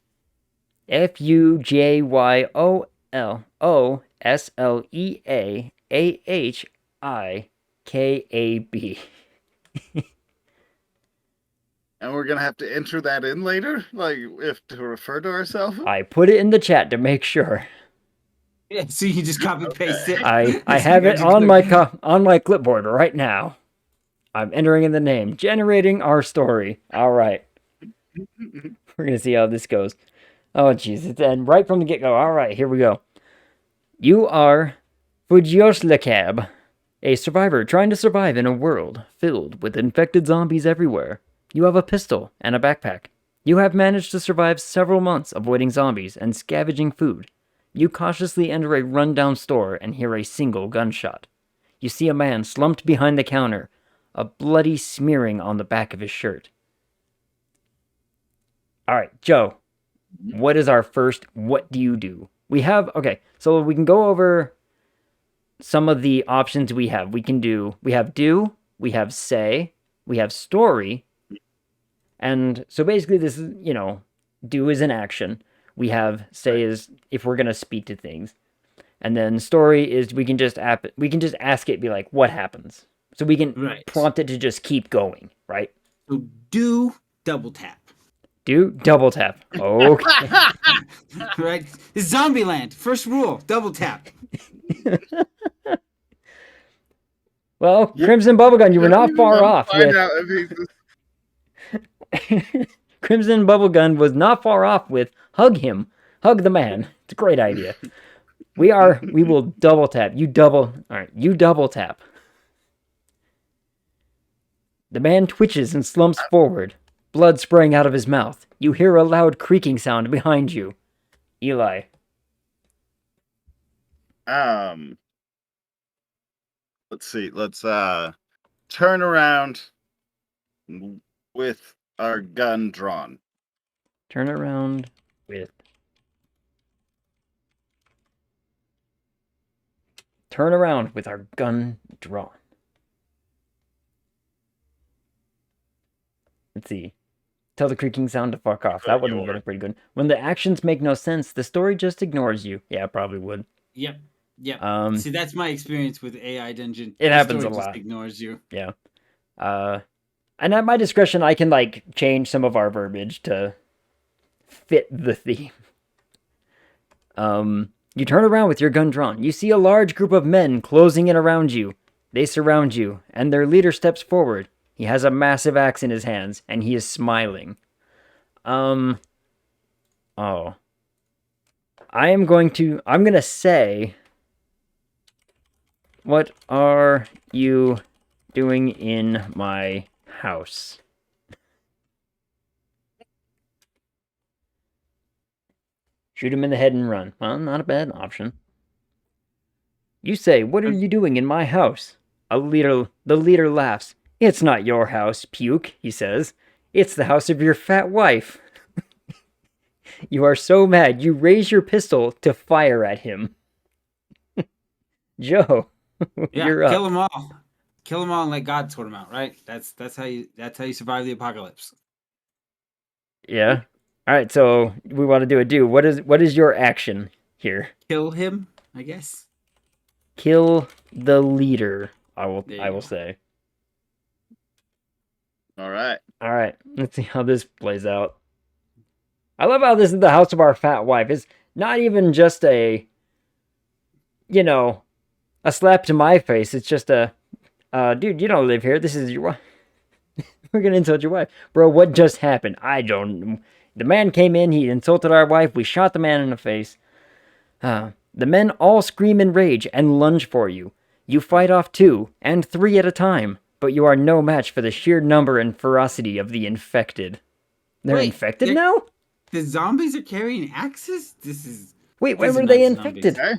FUJYOLOSLEAAHIKAB. And we're gonna have to enter that in later, like if to refer to ourselves. I put it in the chat to make sure. Yeah, so you just copy paste it. I So have you it just on click- my clipboard right now. I'm entering in the name, generating our story. All right, we're gonna see how this goes. Oh jeez, and right from the get go. All right, here we go. You are Fujioslakab, a survivor trying to survive in a world filled with infected zombies everywhere. You have a pistol and a backpack. You have managed to survive several months avoiding zombies and scavenging food. You cautiously enter a rundown store and hear a single gunshot. You see a man slumped behind the counter, a bloody smearing on the back of his shirt. All right, Joe, what do you do? So we can go over some of the options we have. We have do, we have say, we have story. And so basically this is, do is an action. We have say is if we're going to speak to things. And then story is we can just ask it, be like, what happens? So we can prompt it to just keep going, right? So do double tap. Do double tap. Okay. Right? It's Zombieland. First rule, double tap. Well, Crimson Bubblegum, you were not far off with Crimson Bubblegum was not far off with hug him. Hug the man. It's a great idea. We will double tap. You double tap. The man twitches and slumps forward, blood spraying out of his mouth. You hear a loud creaking sound behind you. Eli. Let's see. Let's turn around with our gun drawn. Turn around with our gun drawn. Let's see. Tell the creaking sound to fuck off. That would have been pretty good. When the actions make no sense, the story just ignores you. Yeah, it probably would. Yep. See, that's my experience with AI Dungeon. It happens a Just lot. ignores you. Yeah. And at my discretion, I can change some of our verbiage to fit the theme. You turn around with your gun drawn. You see a large group of men closing in around you. They surround you, and their leader steps forward. He has a massive axe in his hands, and he is smiling. I'm gonna say, what are you doing in my house? Shoot him in the head and run. Well, not a bad option. You say, "What are you doing in my house?" The leader laughs. "It's not your house, Puke," he says. "It's the house of your fat wife." You are so mad, you raise your pistol to fire at him. Joe, Yeah, you're up. kill them all. Kill them all and let God sort them out, right? That's how you survive the apocalypse. Yeah. All right. So we want to do a do. What is your action here? Kill him, I guess. Kill the leader. I will go. say. All right. All right. Let's see how this plays out. I love how this is the house of our fat wife. It's not even just a slap to my face. It's just a dude, you don't live here. This is your wife. We're gonna insult your wife. Bro, what just happened? I don't. The man came in, he insulted our wife, we shot the man in the face. The men all scream in rage and lunge for you. You fight off 2 and 3 at a time, but you are no match for the sheer number and ferocity of the infected. They're infected now? The zombies are carrying axes? Wait, when were they infected? Okay.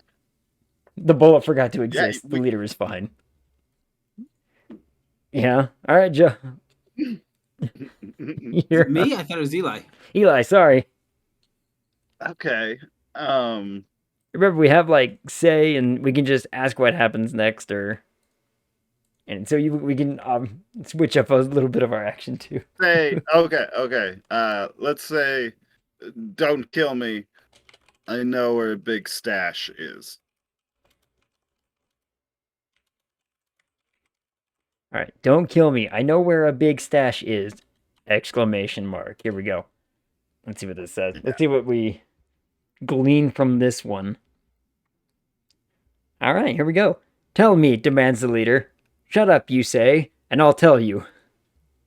The bullet forgot to exist. Yeah, the leader is fine. Yeah. All right, Joe. You're Me? I thought it was Eli. Eli, sorry. Okay. Remember, we have say, and we can just ask what happens next, and so we can switch up a little bit of our action too. Say okay. Let's say, don't kill me. I know where a big stash is. All right, don't kill me. I know where a big stash is! Exclamation mark. Here we go. Let's see what this says. Let's see what we glean from this one. All right, here we go. Tell me, demands the leader. Shut up, you say, and I'll tell you.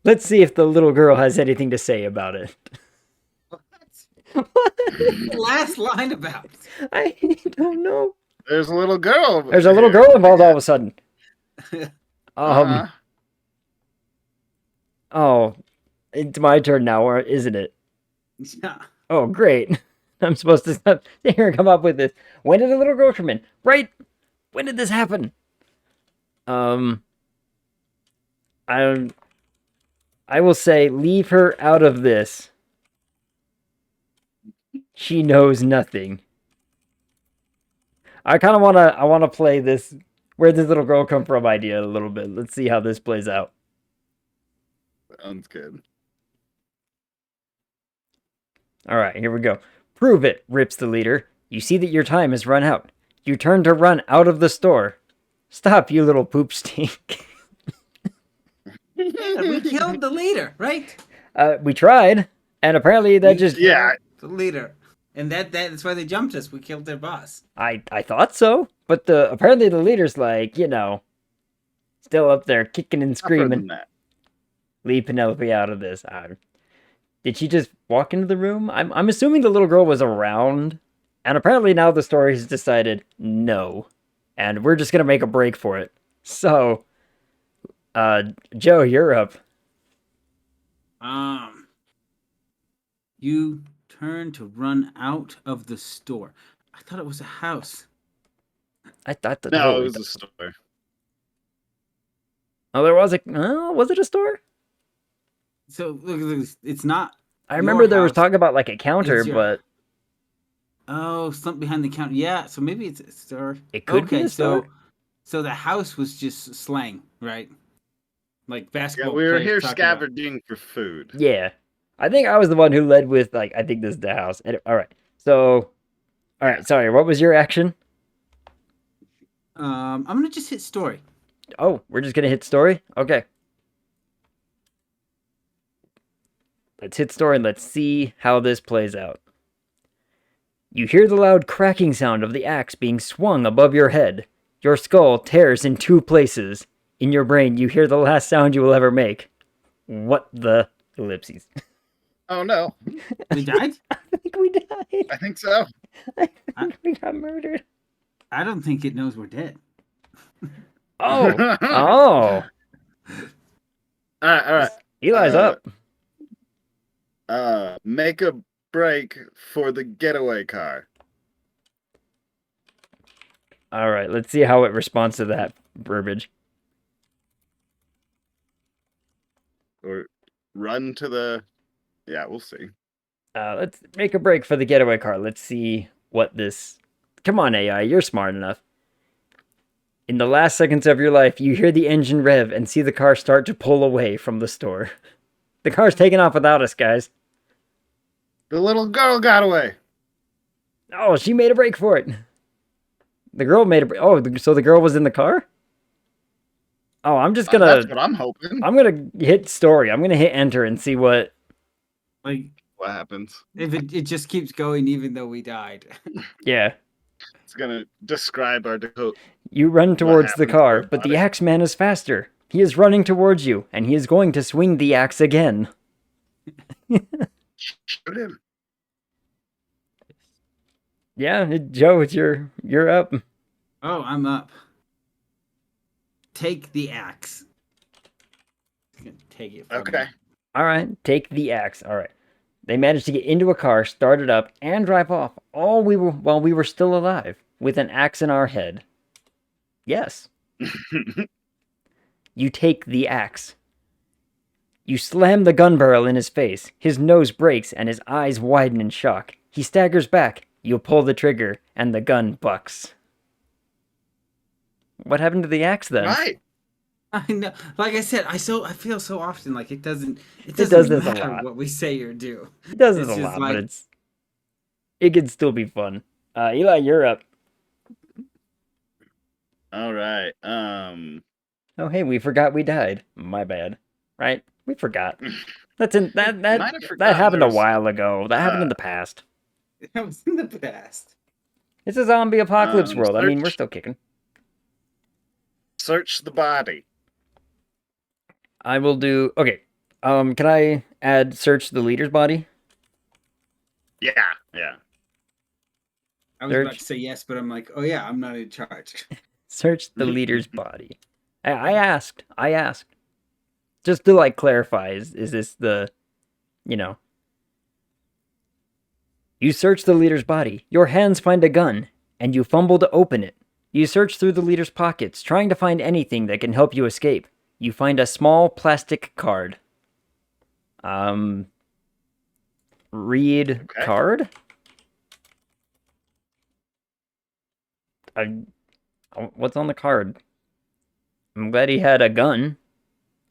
Let's see if the little girl has anything to say about it. What? The last line about? I don't know. There's a little girl. There's a little girl involved all of a sudden. Oh, it's my turn now, or isn't it? Yeah. Oh, great. I'm supposed to sit here and come up with this. When did the little girl come in? Right? When did this happen? I will say, leave her out of this. She knows nothing. I kind of want to play this where did this little girl come from idea a little bit. Let's see how this plays out. Sounds good. All right, here we go. Prove it, rips the leader. You see that your time has run out. You turn to run out of the store. Stop, you little poop stink. Yeah, we killed the leader, right? We tried, and apparently that just... Yeah. The leader. And that's why they jumped us. We killed their boss. I thought so, but apparently the leader's still up there kicking and screaming. Leave Penelope out of this. Did she just walk into the room? I'm assuming the little girl was around, and apparently now the story has decided no, and we're just gonna make a break for it. So, Joe, you're up. You turn to run out of the store. I thought it was a house. I thought that. No, it was a store. Oh, there was was it a store? So look, it's not. I remember there was talk about a counter, but something behind the counter. Yeah, so maybe it's a store. It could be a store. So the house was just slang, right? Like basketball. Yeah, we were players here talking scavenging for food. Yeah, I think I was the one who led with I think this is the house. All right, so, all right, sorry. What was your action? I'm gonna just hit story. Oh, we're just gonna hit story. Okay. Let's hit story and let's see how this plays out. You hear the loud cracking sound of the axe being swung above your head. Your skull tears in 2 places. In your brain, you hear the last sound you will ever make. What the ellipses? Oh no. We died? I think we died. I think so. I think we got murdered. I don't think it knows we're dead. Oh. Oh. All right. Eli's up. Make a break for the getaway car. All right, let's see how it responds to that verbiage. Or run to the... Yeah, we'll see. Let's make a break for the getaway car. Let's see what this... Come on, AI, you're smart enough. In the last seconds of your life, you hear the engine rev and see the car start to pull away from the store. The car's taking off without us, guys. The little girl got away. Oh, she made a break for it. The girl made a break. Oh, so the girl was in the car? Oh, I'm just gonna... That's what I'm hoping. I'm gonna hit story. I'm gonna hit enter and see what... Like, What happens? if it just keeps going even though we died. Yeah. It's gonna describe our Dakota. You run towards the happened to car, our but the body? Axeman is faster. He is running towards you, and he is going to swing the axe again. Shoot him. Yeah, Joe, you're up. Oh, I'm up. Take the axe. I'm gonna take it from Okay. you. All right, take the axe. All right. They managed to get into a car, start it up, and drive off, while we were still alive, with an axe in our head. Yes, you take the axe. You slam the gun barrel in his face. His nose breaks, and his eyes widen in shock. He staggers back. You pull the trigger, and the gun bucks. What happened to the axe then? Right. I know. Like I said, I feel so often like it doesn't does this a matter lot. what we say or do. It does this It's a just lot, like- but it can still be fun. Eli, you're up. All right. Oh, hey, we forgot we died. My bad. Right? We forgot. That Might have that forgotten happened a there's- while ago. That happened in the past. That was in the past. It's a zombie apocalypse world. I mean, we're search- still kicking. Search the body. I will do. Okay. Can I add search the leader's body? Yeah. Yeah. I was about Search. to say yes, but I'm like, oh yeah, I'm not in charge. Search the leader's body. I asked. Just to like clarify, is this the, you know? You search the leader's body. Your hands find a gun, and you fumble to open it. You search through the leader's pockets, trying to find anything that can help you escape. You find a small plastic card. Read Okay. card? What's on the card? I'm glad he had a gun,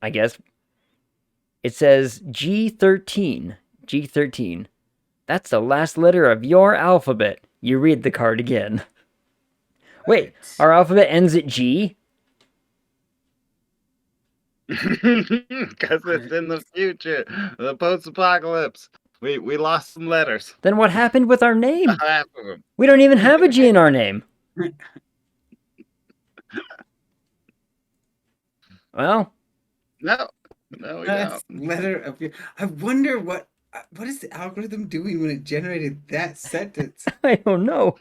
I guess. It says G13. G13. That's the last letter of your alphabet. You read the card again. Wait, our alphabet ends at G? Because it's in the future. The post-apocalypse. We lost some letters. Then what happened with our name? Half of them. We don't even have a G in our name. Well, No, we That's don't. letter of your. I wonder what is the algorithm doing when it generated that sentence? I don't know.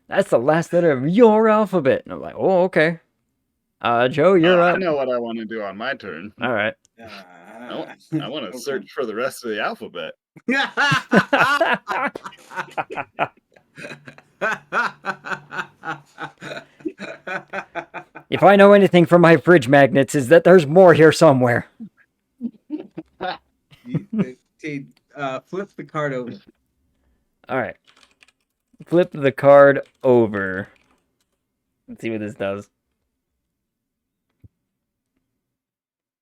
That's the last letter of your alphabet. And I'm like, oh, okay. Joe, you're I up. know what I want to do on my turn. All right. I want to search for the rest of the alphabet. If I know anything from my fridge magnets, is that there's more here somewhere. Flip the card over. All right. Flip the card over. Let's see what this does.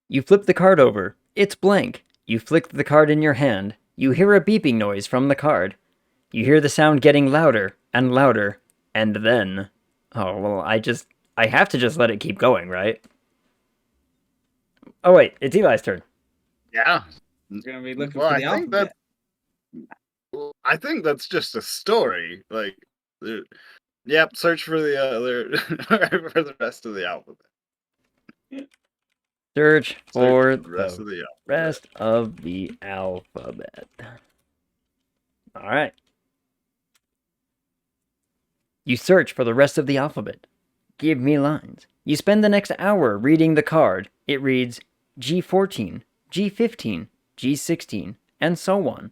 You flip the card over. It's blank. You flick the card in your hand. You hear a beeping noise from the card. You hear the sound getting louder and louder, and then... Oh, well, I have to just let it keep going, right? Oh, wait, it's Eli's turn. Yeah. You're gonna be looking Well, for I the think alphabet. I think that's just a story. Like, yep. Search for the other for the rest of the alphabet. Search for the rest of the alphabet. rest of the alphabet. All right. You search for the rest of the alphabet. Give me lines. You spend the next hour reading the card. It reads G14, G15, G16, and so on.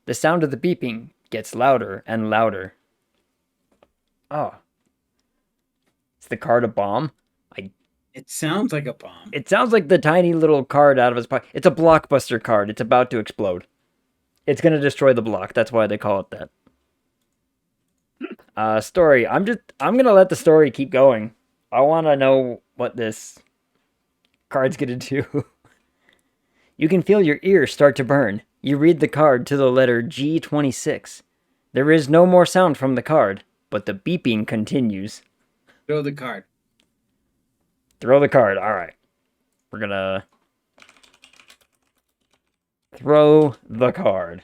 The sound of the beeping gets louder and louder. Oh. Is the card a bomb? It sounds like a bomb. It sounds like the tiny little card out of his pocket. It's a blockbuster card. It's about to explode. It's going to destroy the block. That's why they call it that. Story. I'm going to let the story keep going. I want to know what this card's going to do. You can feel your ears start to burn. You read the card to the letter G26. There is no more sound from the card, but the beeping continues. Throw the card. Throw the card. All right. We're going to throw the card.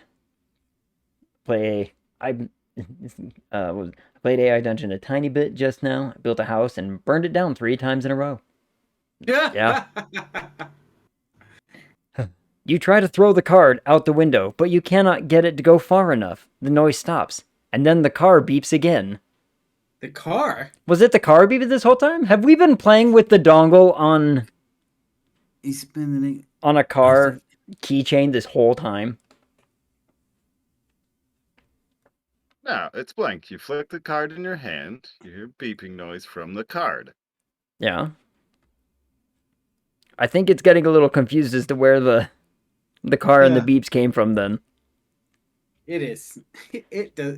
Played AI Dungeon a tiny bit just now. I built a house and burned it down 3 times in a row. Yeah. You try to throw the card out the window, but you cannot get it to go far enough. The noise stops, and then the car beeps again. The car? Was it the car beeping this whole time? Have we been playing with the dongle on He's spinning a car keychain this whole time? No, it's blank. You flick the card in your hand, you hear beeping noise from the card. Yeah. I think it's getting a little confused as to where the car and the beeps came from then. It is. It does.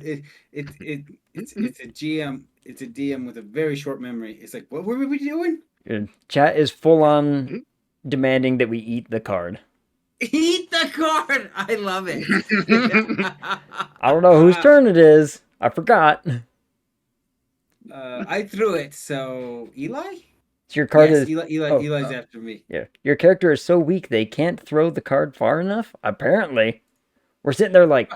It's a GM. It's a DM with a very short memory. It's like, what were we doing? Chat is full on demanding that we eat the card. Eat the card. I love it. I don't know whose turn it is. I forgot. I threw it. So Eli. So your card Yes, is Eli's after me. Yeah. Your character is so weak they can't throw the card far enough. Apparently, we're sitting there like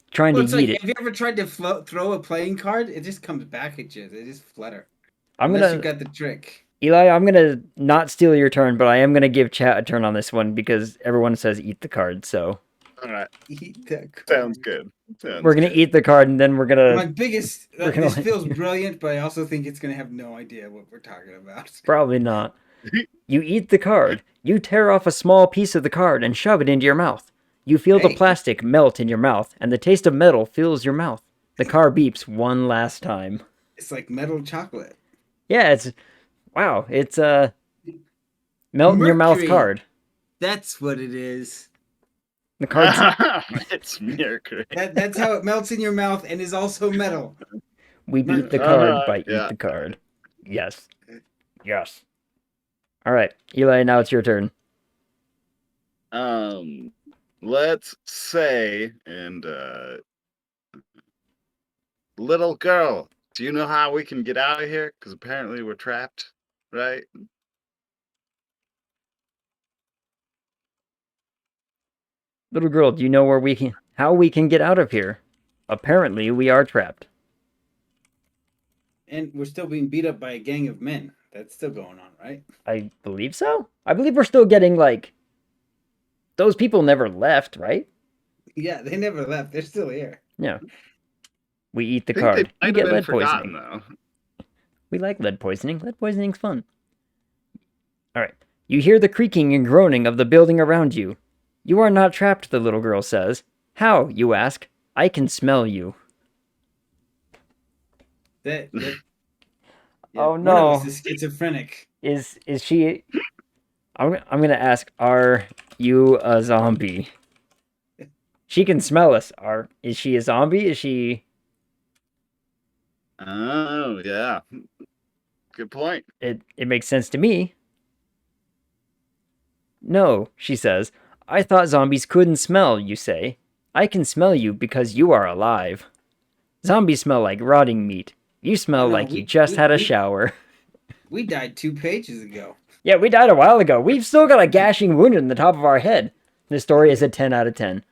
trying to eat it. Have you ever tried to throw a playing card? It just comes back at you. They just flutter. I'm Unless gonna you got the trick. Eli, I'm gonna not steal your turn, but I am gonna give chat a turn on this one because everyone says eat the card. So All right, Eat that card. sounds good. we're gonna eat the card, and then we're gonna My biggest. We're gonna This let- feels brilliant, but I also think it's gonna have no idea what we're talking about. probably not. You eat the card. You tear off a small piece of the card and shove it into your mouth. You feel the Hey. plastic melt in your mouth, and the taste of metal fills your mouth. The car beeps one last time. It's like metal chocolate. Yeah, it's melt in your mouth Mercury. card. That's what it is. The card's It's Mercury. That's how it melts in your mouth and is also metal. we beat the Uh-huh, card by eat yeah. the card. Yes. Yes. All right, Eli, now it's your turn. Let's say, and little girl, do you know how we can get out of here? Because apparently we're trapped, right? Little girl, do you know how we can get out of here? Apparently, we are trapped. And we're still being beat up by a gang of men. That's still going on, right? I believe so. I believe we're still getting those people never left, right? Yeah, they never left. They're still here. Yeah. We eat the I think card. they We might have get been lead forgotten, poisoning. though. We like lead poisoning. Lead poisoning's fun. All right. You hear the creaking and groaning of the building around you. You are not trapped, the little girl says. How, you ask? I can smell you. That Oh, one no. of us is schizophrenic. Is she... I'm gonna ask, are you a zombie? She can smell us. Is she a zombie? Is she... Oh, yeah. Good point. It makes sense to me. No, she says. I thought zombies couldn't smell, you say. I can smell you because you are alive. Zombies smell like rotting meat. You smell No, like you just had a we- shower. We died 2 pages ago. Yeah, we died a while ago. We've still got a gashing wound in the top of our head. This story is a 10 out of 10.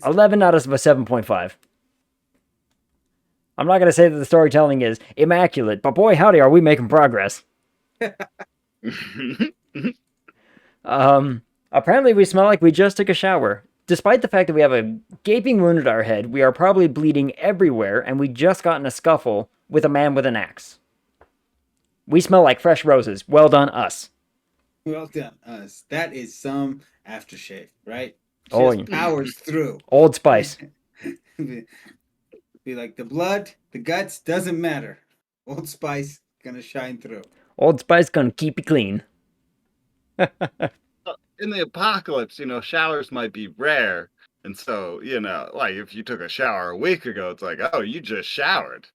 11 out of a 7.5. I'm not going to say that the storytelling is immaculate, but boy howdy are we making progress. Apparently we smell like we just took a shower. Despite the fact that we have a gaping wound at our head, we are probably bleeding everywhere, and we just got in a scuffle with a man with an axe. We smell like fresh roses. Well done, us. Well done, us. That is some aftershave, right? Oh, Just powers through. Old Spice. Be like the blood, the guts, doesn't matter. Old Spice gonna shine through. Old Spice gonna keep you clean. In the apocalypse, showers might be rare. And so, like if you took a shower a week ago, it's like, oh, you just showered.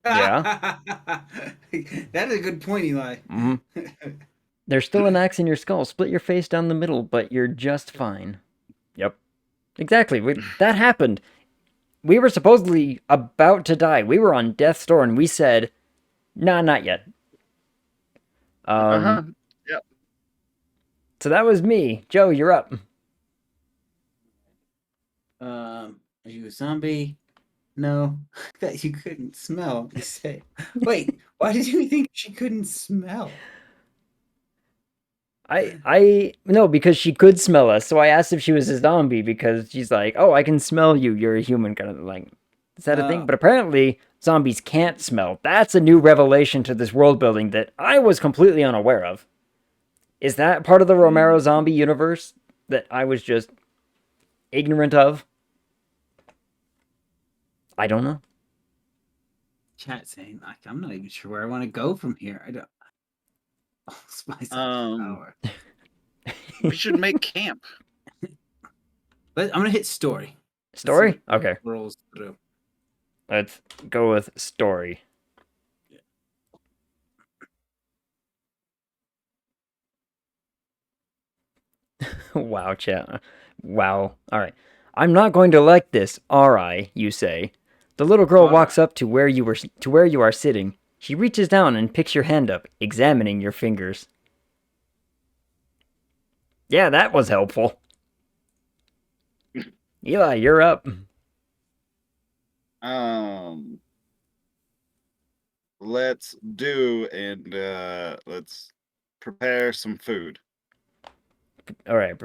Yeah. That is a good point, Eli. hmm There's still an axe in your skull. Split your face down the middle, but you're just fine. Yep. Exactly. That happened. We were supposedly about to die. We were on death's door, and we said, nah, not yet. Yep. So that was me. Joe, you're up. Are you a zombie? No, that you couldn't smell. You say. Wait, why did you think she couldn't smell? No, because she could smell us. So I asked if she was a zombie because she's like, oh, I can smell you. You're a human, kind of like. Is that a thing? But apparently, zombies can't smell. That's a new revelation to this world building that I was completely unaware of. Is that part of the Romero zombie universe that I was just ignorant of? I don't know. Chat saying like I'm not even sure where I want to go from here. I don't. Oh, spice power. We should make camp. I'm gonna hit story. Story? Okay. Rolls through. Let's go with story. Wow, chat. Wow. All right. I'm not going to like this, are I? You say. The little girl walks up to where you are sitting. She reaches down and picks your hand up, examining your fingers. Yeah, that was helpful. Eli, you're up. Let's let's prepare some food. All right.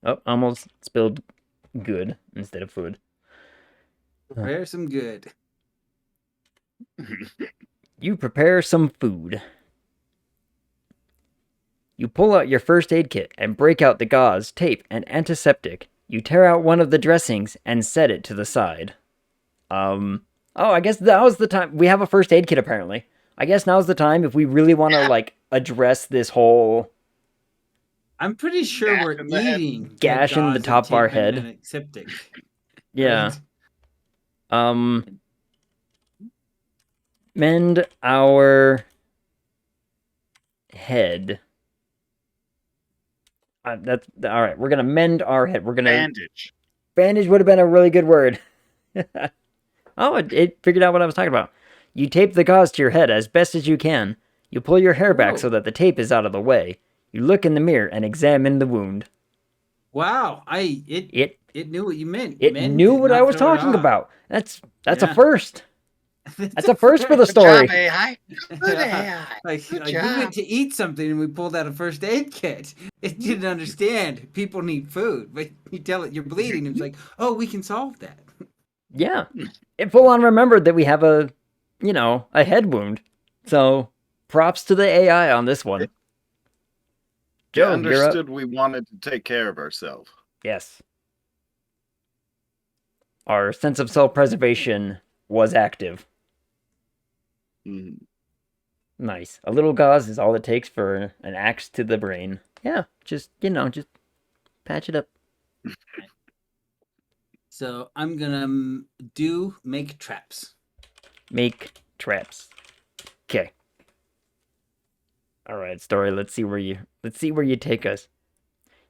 Oh, almost spilled good instead of food. Prepare some good. You prepare some food. You pull out your first aid kit and break out the gauze, tape, and antiseptic. You tear out one of the dressings and set it to the side. Oh, I guess that was the time. We have a first aid kit, apparently. I guess now's the time if we really want to, like, address this whole... I'm pretty sure we're eating gash in the top of our head. Antiseptic. Yeah. Right? Mend our head. That's all right. We're gonna mend our head. We're gonna bandage. Bandage would have been a really good word. Oh, it figured out what I was talking about. You tape the gauze to your head as best as you can. You pull your hair back so that the tape is out of the way. You look in the mirror and examine the wound. Wow, it knew what you meant. It knew what I was talking about. That's a first. That's a first for the story. Good job, AI. Good AI. Like Good we job. went to eat something and we pulled out a first aid kit. It didn't understand people need food, but you tell it you're bleeding. It's like, oh, we can solve that. Yeah, it full on remembered that we have a head wound. So props to the AI on this one. Joe, understood we wanted to take care of ourselves. Yes. Our sense of self-preservation was active. Mm. Nice. A little gauze is all it takes for an axe to the brain. Yeah, just patch it up. So I'm gonna make traps. Make traps. Okay. All right, story. Let's see where you take us.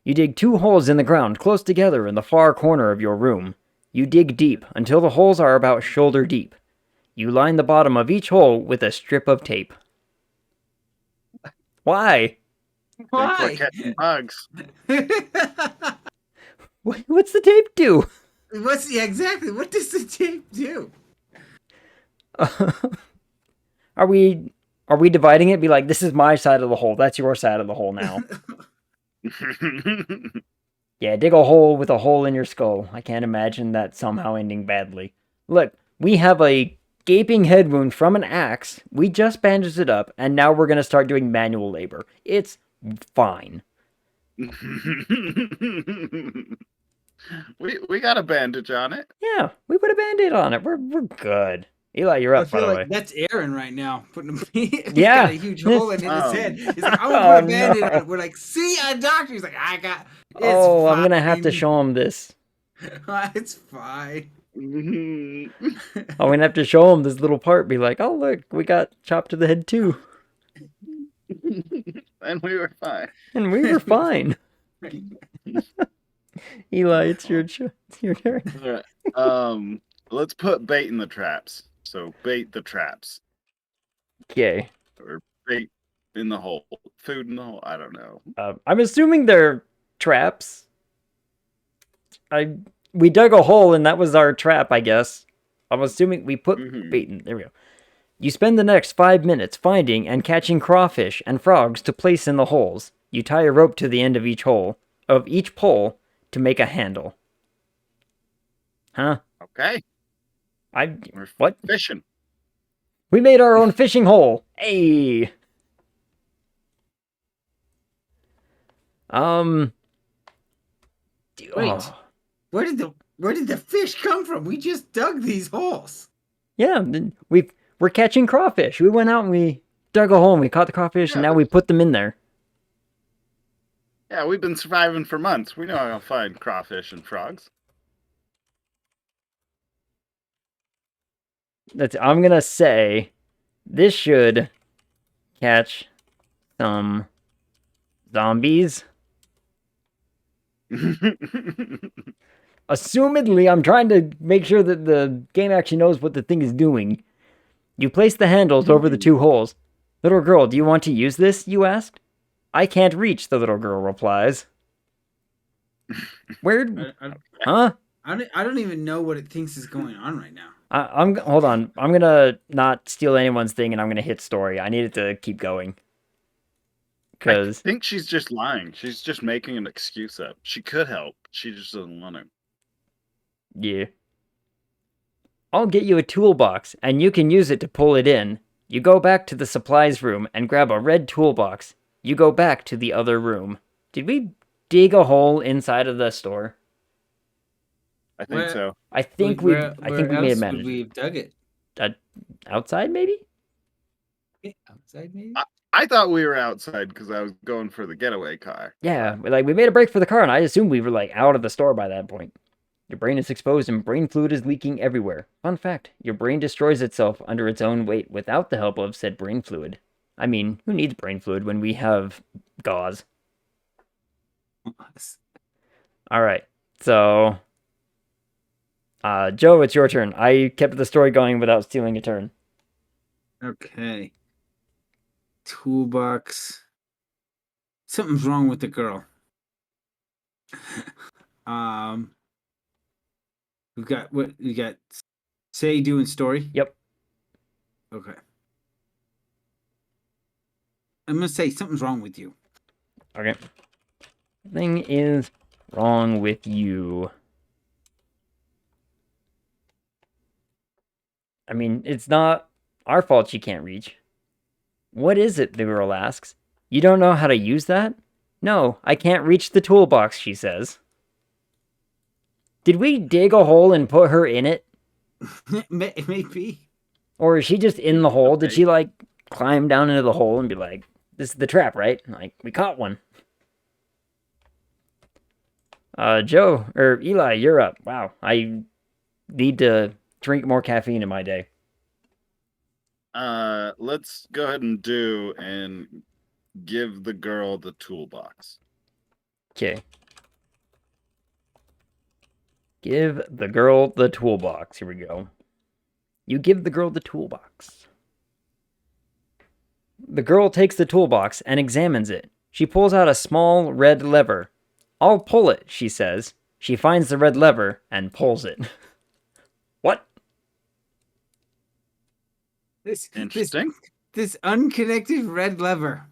You dig 2 holes in the ground close together in the far corner of your room. You dig deep until the holes are about shoulder deep. You line the bottom of each hole with a strip of tape. Why? Why? Catching bugs. What's the tape do? Exactly? What does the tape do? Are we dividing it? Be like, this is my side of the hole. That's your side of the hole now. Yeah, dig a hole with a hole in your skull. I can't imagine that somehow ending badly. Look, we have a gaping head wound from an axe. We just bandaged it up, and now we're gonna start doing manual labor. It's fine. we got a bandage on it. Yeah, we put a band-aid on it. We're good. Eli, you're I up, by feel the like way. that's Aaron right now. He's Yeah. got a huge hole in his head. He's like, I want to Oh, put a band-aid no. on it. We're like, see a doctor. He's like, I got. It's Oh, fine. I'm gonna have to show him this. It's fine. Mhm. I'm gonna have to show him this little part. Be like, oh look, we got chopped to the head too, And we were fine. and we were fine. Eli, it's your turn. All right. Let's put bait in the traps. So bait the traps, Okay. or bait in the hole, food in the hole. I don't know. I'm assuming they're traps. We dug a hole and that was our trap, I guess. I'm assuming we put Mhm. bait in. There we go. You spend the next 5 minutes finding and catching crawfish and frogs to place in the holes. You tie a rope to the end of each pole to make a handle. Huh? Okay, we're What? fishing. We made our own fishing hole. Hey. Wait. oh, Where did the fish come from? We just dug these holes. yeah, then we're catching crawfish. We went out and we dug a hole and we caught the crawfish and Yeah. now we put them in there. Yeah, we've been surviving for months. We know how to find crawfish and frogs. I'm gonna say this should catch some zombies. Assumedly, I'm trying to make sure that the game actually knows what the thing is doing. You place the handles over the two holes. Little girl, do you want to use this? You asked. I can't reach, the little girl replies. Where? Huh? I don't even know what it thinks is going on right now. Hold on. I'm gonna not steal anyone's thing, and I'm gonna hit story. I need it to keep going. I Cause think she's just lying. She's just making an excuse up. She could help. She just doesn't want to. yeah, I'll get you a toolbox, and you can use it to pull it in. You go back to the supplies room and grab a red toolbox. You go back to the other room. Did we dig a hole inside of the store? I think so. I think we Where may have else managed would we have dug it? outside, maybe. Outside, maybe. I thought we were outside because I was going for the getaway car. Yeah, like we made a break for the car, and I assumed we were like out of the store by that point. Your brain is exposed and brain fluid is leaking everywhere. Fun fact, your brain destroys itself under its own weight without the help of said brain fluid. I mean, who needs brain fluid when we have gauze? Alright, so... Joe, it's your turn. I kept the story going without stealing a turn. Okay. Toolbox. Something's wrong with the girl. We've got what we got. Say, do, and story. Yep. Okay. I'm gonna say something's wrong with you. Okay. Something is wrong with you. I mean, it's not our fault she can't reach. What is it? The girl asks. You don't know how to use that? No, I can't reach the toolbox, she says. Did we dig a hole and put her in it? Maybe. Or is she just in the hole? Did Okay. she, like, climb down into the hole and be like, this is the trap, right? Like, we caught one. Joe, or Eli, you're up. Wow, I need to drink more caffeine in my day. Let's go ahead and give the girl the toolbox. Okay. Give the girl the toolbox. Here we go. You give the girl the toolbox. The girl takes the toolbox and examines it. She pulls out a small red lever. I'll pull it, she says. She finds the red lever and pulls it. What? Interesting. This unconnected red lever.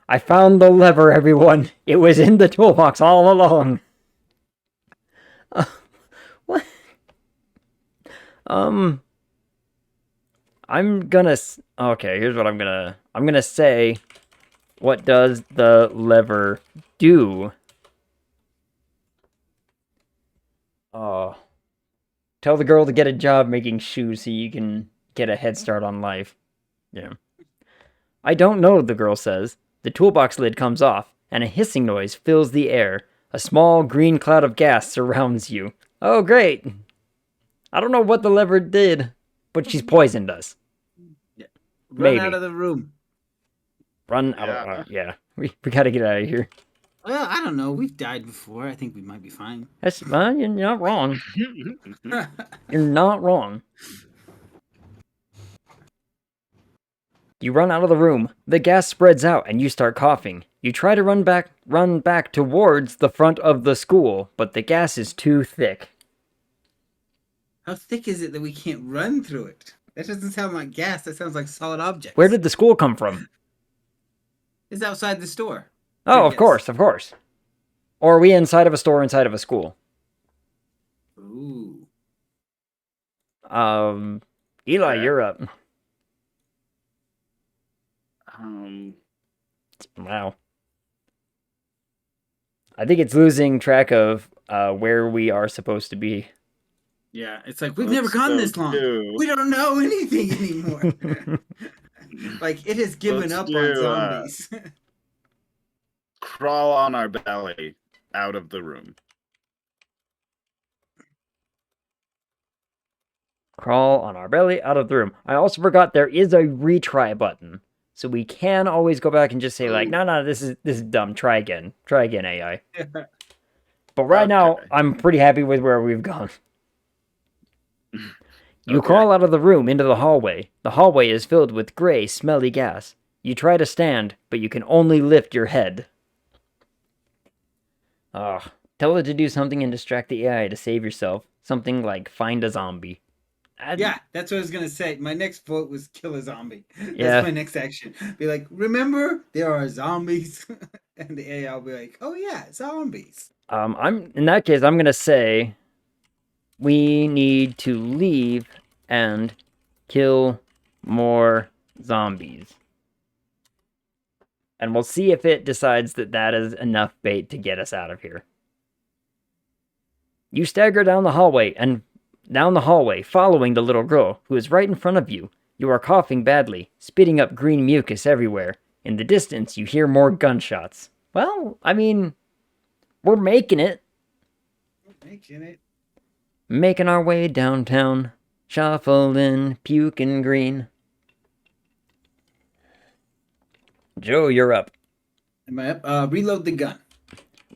I found the lever, everyone. It was in the toolbox all along. What? Okay, here's what I'm gonna say. What does the lever do? Oh, tell the girl to get a job making shoes so you can get a head start on life. Yeah. I don't know, the girl says. The toolbox lid comes off, and a hissing noise fills the air. A small green cloud of gas surrounds you. Oh, great. I don't know what the lever did, but she's poisoned us. Yeah. Run Maybe. out of the room. Run out of... yeah. We gotta get out of here. Well, I don't know. We've died before. I think we might be fine. You're not wrong. You're not wrong. You run out of the room. The gas spreads out and you start coughing. You try to run back towards the front of the school, but the gas is too thick. How thick is it that we can't run through it? That doesn't sound like gas. That sounds like solid objects. Where did the school come from? It's outside the store. Oh, of course. Or are we inside of a store inside of a school? Ooh. Eli, Okay. you're up. Wow. I think it's losing track of where we are supposed to be. Yeah, it's like we've never gone this long. We don't know anything anymore. Like it has given up on zombies. Crawl on our belly out of the room. Crawl on our belly out of the room. I also forgot there is a retry button. So we can always go back and just say like, no, this is dumb. Try again, AI. But right now, I'm pretty happy with where we've gone. You crawl out of the room into the hallway. The hallway is filled with gray, smelly gas. You try to stand, but you can only lift your head. Tell it to do something and distract the AI to save yourself. Something like find a zombie. Yeah, that's what I was gonna say. My next vote was kill a zombie. That's Yeah. my next action. Be like, remember there are zombies, and the AI will be like, oh yeah, zombies. In that case, I'm gonna say we need to leave and kill more zombies. And we'll see if it decides that that is enough bait to get us out of here. You stagger down the hallway, following the little girl, who is right in front of you. You are coughing badly, spitting up green mucus everywhere. In the distance, you hear more gunshots. Well, I mean, we're making it. Making our way downtown, shuffling, puking green. Joe, you're up. Am I up? Reload the gun.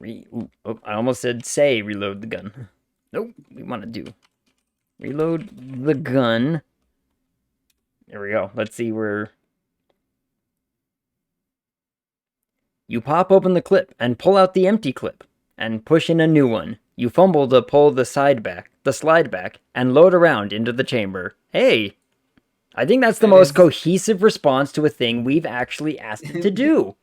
I almost said say reload the gun. Nope, we want to do reload the gun. There we go. Let's see where... You pop open the clip and pull out the empty clip and push in a new one. You fumble to pull the slide back, and load around into the chamber. Hey, I think that's the most cohesive response to a thing we've actually asked it to do.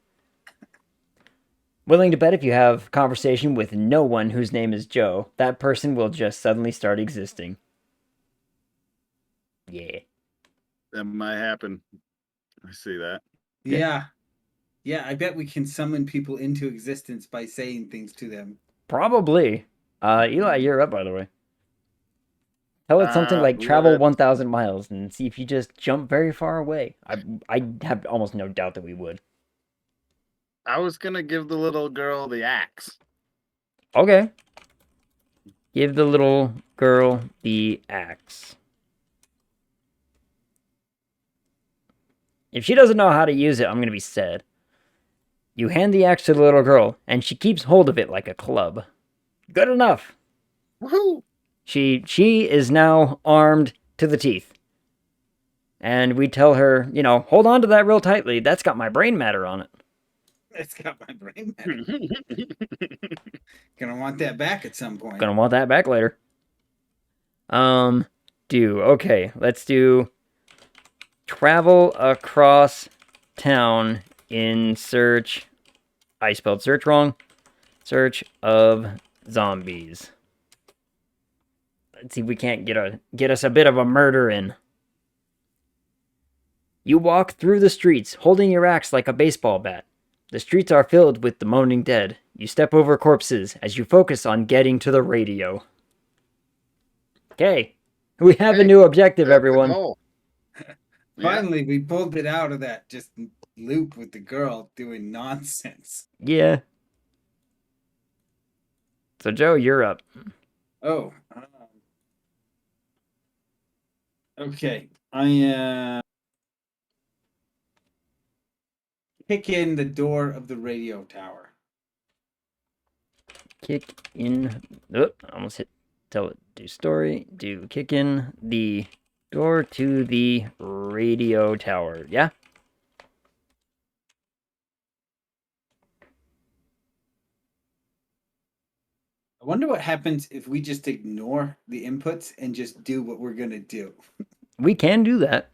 Willing to bet if you have conversation with no one whose name is Joe, that person will just suddenly start existing. Yeah. That might happen. I see that. Yeah. Yeah, I bet we can summon people into existence by saying things to them. Probably. Eli, you're up, by the way. Tell it something like travel 1,000 miles and see if you just jump very far away. I have almost no doubt that we would. I was gonna give the little girl the axe. Okay. Give the little girl the axe. If she doesn't know how to use it, I'm going to be sad. You hand the axe to the little girl, and she keeps hold of it like a club. Good enough. Woohoo! She is now armed to the teeth. And we tell her, hold on to that real tightly. That's got my brain matter on it. It's got my brain matter. Gonna want that back at some point. Gonna want that back later. Okay, let's do travel across town in search. I spelled search wrong. Search of zombies. Let's see if we can't get us a bit of a murder in. You walk through the streets, holding your axe like a baseball bat. The streets are filled with the moaning dead. You step over corpses as you focus on getting to the radio. Okay, we have a new objective, That's the everyone. goal. Yeah. Finally, we pulled it out of that just loop with the girl doing nonsense. Yeah. So, Joe, you're up. Oh. Okay. I kick in the door of the radio tower. Kick in. I almost hit. Tell it. Do story. Do kick in the door to the radio tower. Yeah? I wonder what happens if we just ignore the inputs and just do what we're going to do. We can do that.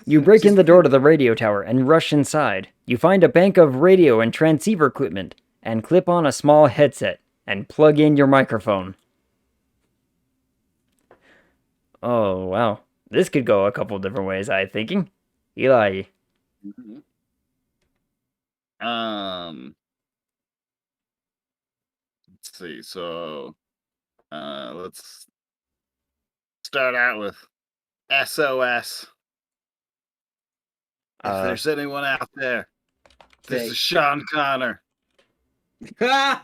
You break in the door to the radio tower and rush inside. You find a bank of radio and transceiver equipment and clip on a small headset and plug in your microphone. Oh, wow. This could go a couple different ways, I'm thinking. Eli. Let's see. So, let's start out with SOS. If there's anyone out there, this is Sean Connor. Hold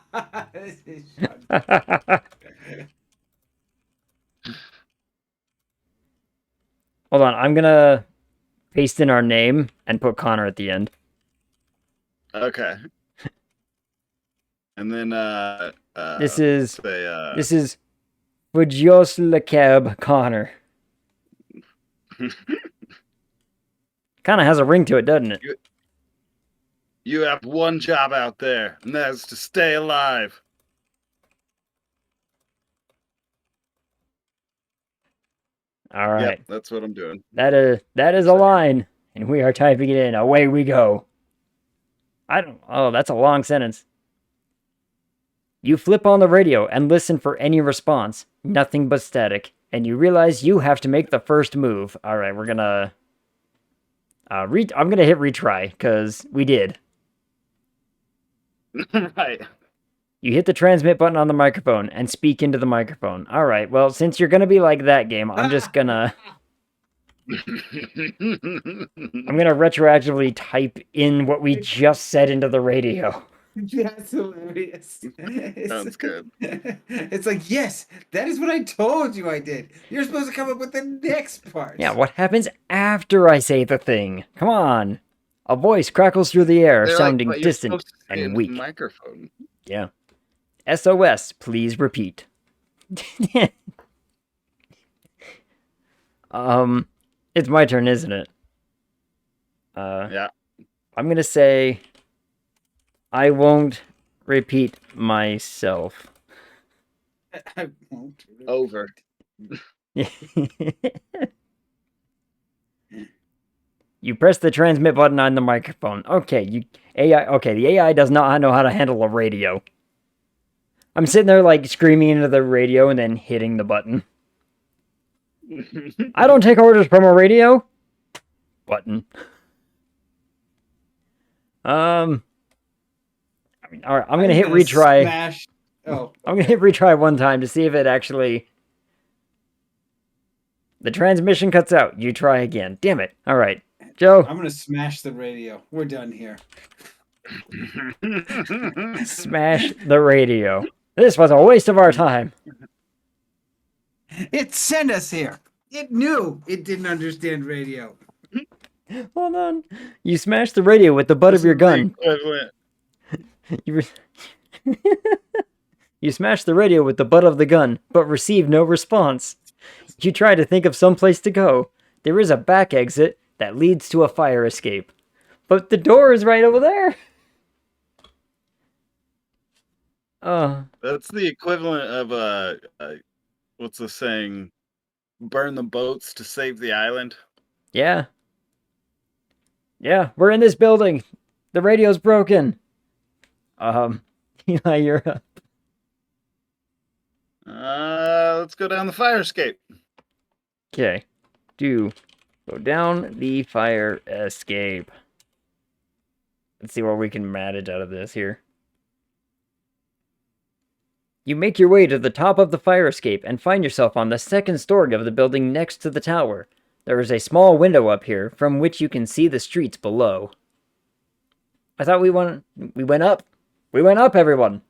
on, I'm gonna paste in our name and put Connor at the end. Okay. And then This is say, this is Fujos Lekeb Connor. Kind of has a ring to it, doesn't it? you have one job out there, and that is to stay alive. All right. Yep, that's what I'm doing. That is a line, and we are typing it in. Away we go. Oh, that's a long sentence. You flip on the radio and listen for any response. Nothing but static. And you realize you have to make the first move. All right, we're gonna... I'm gonna hit retry, because we did. Right. You hit the transmit button on the microphone and speak into the microphone. All right, well, since you're gonna be like that game, I'm just gonna... I'm gonna retroactively type in what we just said into the radio. That's hilarious. Sounds good. It's like, yes, that is what I told you I did. You're supposed to come up with the next part. Yeah, what happens after I say the thing? Come on. A voice crackles through the air, They're sounding like, "But you're distant supposed to say it in and the weak. microphone." Yeah. SOS, please repeat. It's my turn, isn't it? Yeah. I'm gonna say I won't repeat myself. I won't. Over. You press the transmit button on the microphone. Okay, the AI does not know how to handle a radio. I'm sitting there like screaming into the radio and then hitting the button. I don't take orders from a radio. Button. All right, I'm gonna hit retry. Smash. Oh, I'm gonna hit retry one time to see if it actually... The transmission cuts out. You try again. Damn it. All right. Joe. I'm going to smash the radio. We're done here. Smash the radio. This was a waste of our time. It sent us here. It knew it didn't understand radio. Hold on. You smash the radio with the butt of your gun. You smash the radio with the butt of the gun, but receive no response. You try to think of some place to go. There is a back exit that leads to a fire escape. But the door is right over there. That's the equivalent of what's the saying? Burn the boats to save the island. Yeah. Yeah, we're in this building. The radio's broken. Eli, you're up. Let's go down the fire escape. Okay. Do Go down the fire escape. Let's see what we can manage out of this here. You make your way to the top of the fire escape and find yourself on the second story of the building next to the tower. There is a small window up here from which you can see the streets below. I thought we went up. We went up, everyone.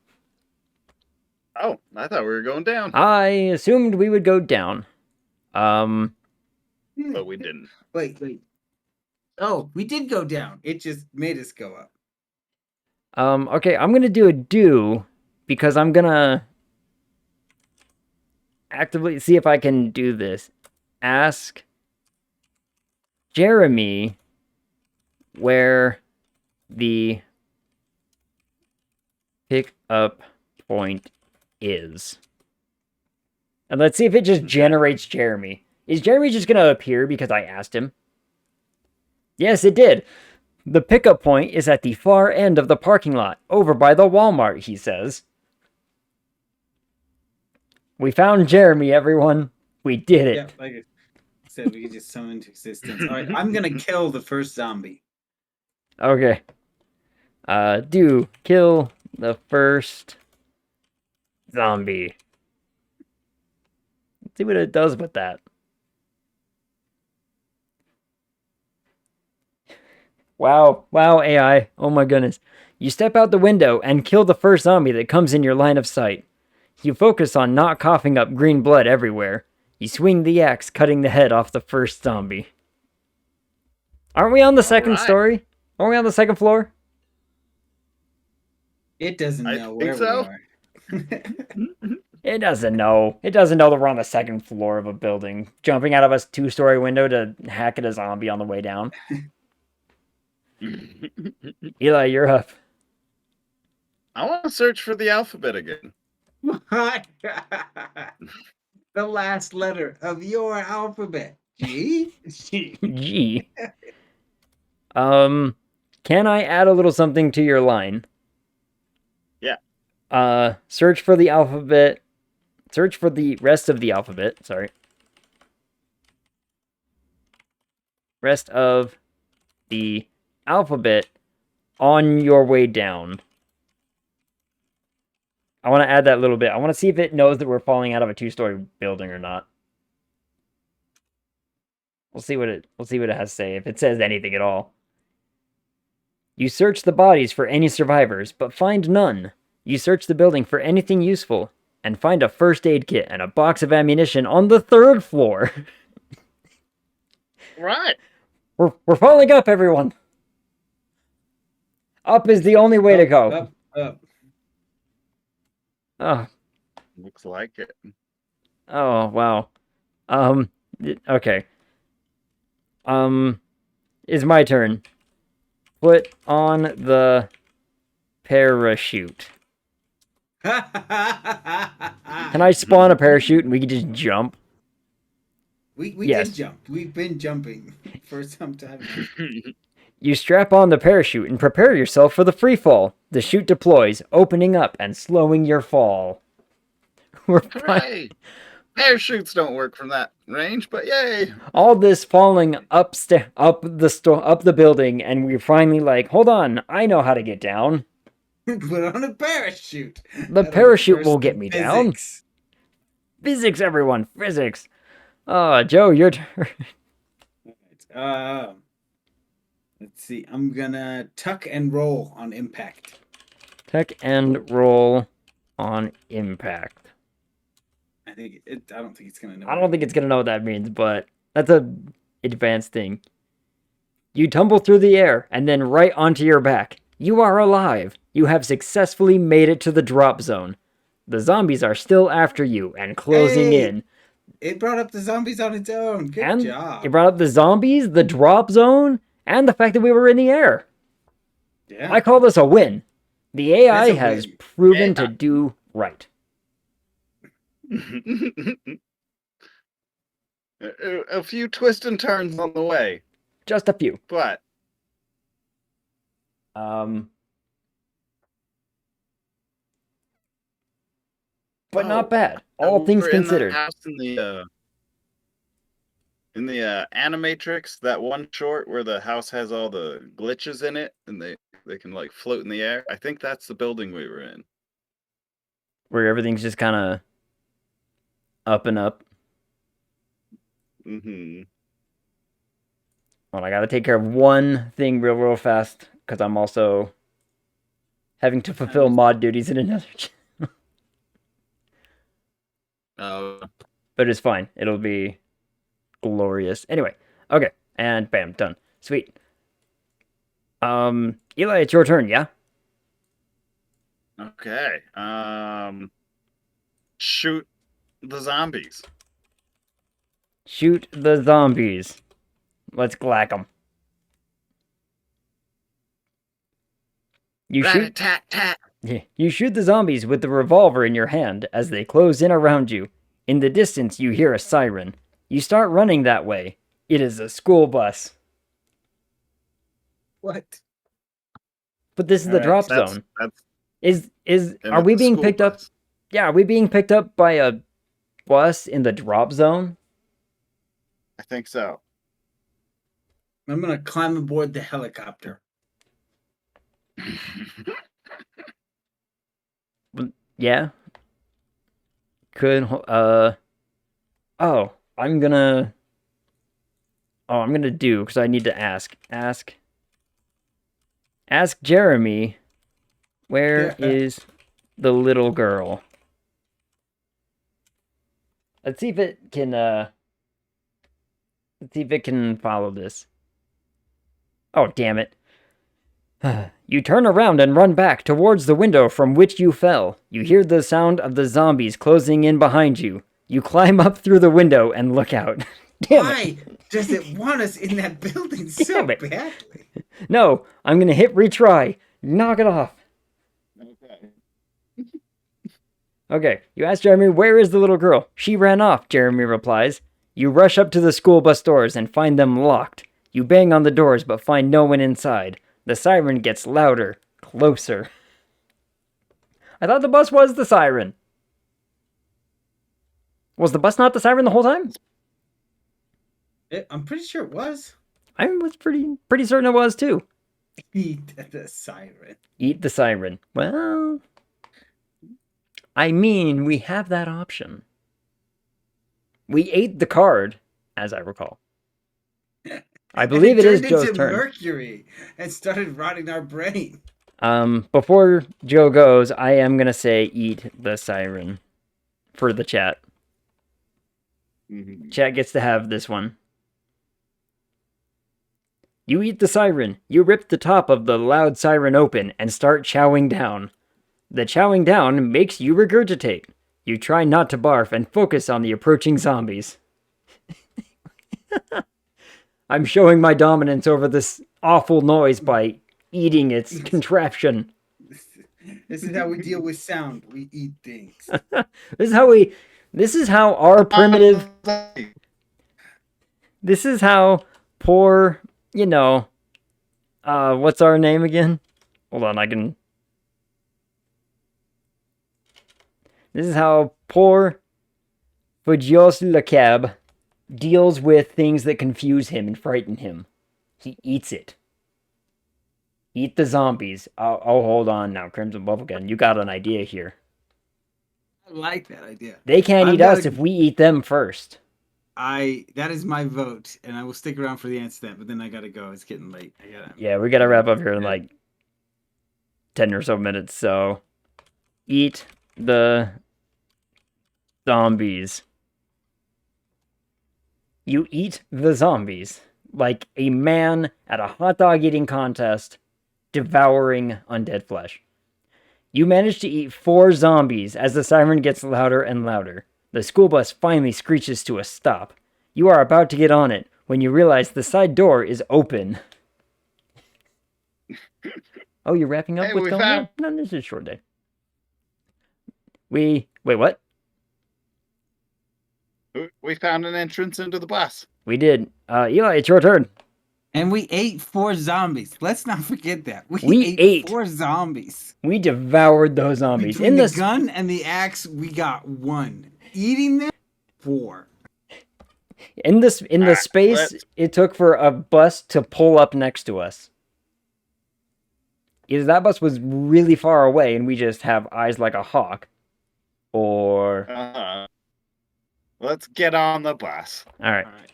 Oh, I thought we were going down, I assumed we would go down. but we didn't. Wait. Oh, we did go down. It just made us go up. Okay, I'm gonna do a do because I'm gonna actively see if I can do this. Ask Jeremy where the pickup point is. And let's see if it just generates Jeremy. Is Jeremy just gonna appear because I asked him? Yes, it did. The pickup point is at the far end of the parking lot, over by the Walmart, he says. We found Jeremy, everyone. We did it. Yeah, like I said, we could just summon into existence. All right, I'm gonna kill the first zombie. Okay. Do kill the first zombie. Let's see what it does with that. Wow, AI. Oh my goodness. You step out the window and kill the first zombie that comes in your line of sight. You focus on not coughing up green blood everywhere. You swing the axe, cutting the head off the first zombie. Aren't we on the second right. story? Aren't we on the second floor? It doesn't I know think where so. we are. It doesn't know. It doesn't know that we're on the second floor of a building, jumping out of a two-story window to hack at a zombie on the way down. Eli, you're up. I want to search for the alphabet again. What? The last letter of your alphabet. G? G. Can I add a little something to your line? Yeah. Search for the alphabet. Search for the rest of the alphabet. Sorry. Rest of the alphabet on your way down. I want to add that little bit. I want to see if it knows that we're falling out of a two-story building or not. We'll see what it has to say, if it says anything at all. You search the bodies for any survivors, but find none. You search the building for anything useful, and find a first aid kit and a box of ammunition on the third floor. Right. We're falling up, everyone. Up is the only way to go. Up. Oh, Looks like it. oh, wow. Okay. It's my turn. Put on the parachute. Can I spawn a parachute and we can just jump? We Yes. did jump. We've been jumping for some time now. You strap on the parachute and prepare yourself for the free fall. The chute deploys, opening up and slowing your fall. We're fine. Hooray! Parachutes don't work from that range, but yay! All this falling up the building, and we're finally like, hold on, I know how to get down. Put on a parachute. The That'll parachute reverse will the get me down. physics. Physics, everyone, physics. Joe, your turn. Let's see. I'm gonna tuck and roll on impact. Tuck and roll on impact. I don't think it's gonna know. I don't think it's gonna know what that means, but that's a advanced thing. You tumble through the air and then right onto your back. You are alive. You have successfully made it to the drop zone. The zombies are still after you and closing Hey! in. It brought up the zombies on its own. Good And job. it brought up the zombies, the drop zone, and the fact that we were in the air. Yeah. I call this a win. The AI That's a has win. proven Yeah. to do right. A few twists and turns on the way, Just a few. but But not Oh, bad. All things over in the considered. house in In the Animatrix, that one short where the house has all the glitches in it and they can like float in the air. I think that's the building we were in. Where everything's just kind of up and up. Mm-hmm. Well, I gotta take care of one thing real fast because I'm also having to fulfill mod duties in another. Oh, But it's fine. It'll be glorious. Anyway, okay, and bam, done. Sweet. Eli, it's your turn. Yeah. okay. Shoot the zombies. Shoot the zombies. Let's glack them. You shoot. Rat-a-tat-tat. You shoot the zombies with the revolver in your hand as they close in around you. In the distance, you hear a siren. You start running that way. It is a school bus. What? But this is the Alright, drop that's- zone. that's- and Are we it's a being school picked up? bus. Yeah, are we being picked up by a bus in the drop zone? I think so. I'm gonna climb aboard the helicopter. Yeah. Could I'm gonna do because I need to ask Jeremy, where is the little girl? Let's see if it can follow this. Oh, damn it. You turn around and run back towards the window from which you fell. You hear the sound of the zombies closing in behind you. You climb up through the window and look out. Damn it. Why does it want us in that building so Damn it. badly? No, I'm gonna hit retry. Knock it off. Okay. Okay, you ask Jeremy, where is the little girl? She ran off, Jeremy replies. You rush up to the school bus doors and find them locked. You bang on the doors but find no one inside. The siren gets louder, closer. I thought the bus was the siren. Was the bus not the siren the whole time? I'm pretty sure it was. I was pretty certain it was too. Eat the siren. Eat the siren. Well, I mean, we have that option. We ate the card, as I recall. I believe it is turned Joe's into turn. Mercury and started rotting our brain. Before Joe goes, I am gonna say eat the siren for the chat. Mhm. Chat gets to have this one. You eat the siren. You rip the top of the loud siren open and start chowing down. The chowing down makes you regurgitate. You try not to barf and focus on the approaching zombies. I'm showing my dominance over this awful noise by eating its contraption. This is how we deal with sound. We eat things. This is how our primitive, this is how poor, what's our name again? Hold on, this is how poor Fujios Le Cab deals with things that confuse him and frighten him. He eats it. Eat the zombies. Oh, hold on now, Crimson Bubblegum. You got an idea here. I like that idea. They can't I've eat us gotta- if we eat them first. That is my vote, and I will stick around for the answer to that, but then I gotta go. It's getting late. Yeah, we gotta wrap up here in like 10 or so minutes, so eat the zombies. You eat the zombies like a man at a hot dog eating contest devouring undead flesh. You manage to eat 4 zombies as the siren gets louder and louder. The school bus finally screeches to a stop. You are about to get on it when you realize the side door is open. Oh, you're wrapping up? Hey, What's we going on? found- No, this is a short day. Wait, what? We found an entrance into the bus. We did. Eli, it's your turn. And we ate 4 zombies. Let's not forget that. We ate 4 zombies. We devoured those zombies. Between In the this, gun and the axe, we got 1. Eating them, 4. In the Alright, space let's- it took for a bus to pull up next to us. Either that bus was really far away and we just have eyes like a hawk, or Let's get on the bus all right, All right.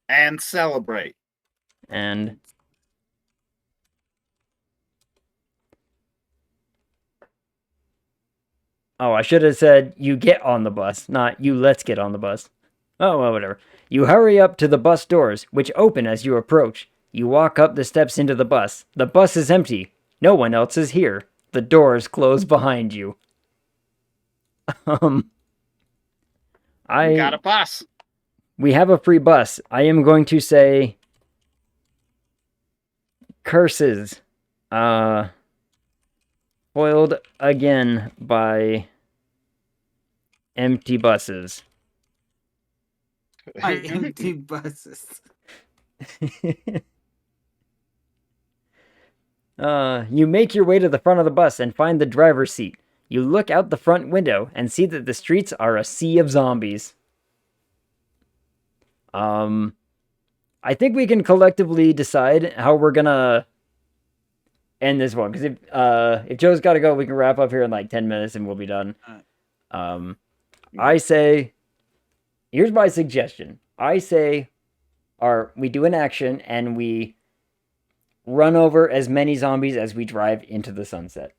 and celebrate. and oh, I should have said you get on the bus, not you let's get on the bus. Oh, well, whatever. You hurry up to the bus doors, which open as you approach. You walk up the steps into the bus. The bus is empty. No one else is here. The doors close behind you. Um, We got a bus. we have a free bus. I am going to say curses. Foiled again by empty buses. By empty buses. You make your way to the front of the bus and find the driver's seat. You look out the front window and see that the streets are a sea of zombies. I think we can collectively decide how we're gonna end this one, because if Joe's got to go, we can wrap up here in like 10 minutes and we'll be done. I say, here's my suggestion. I say, we do an action and we run over as many zombies as we drive into the sunset.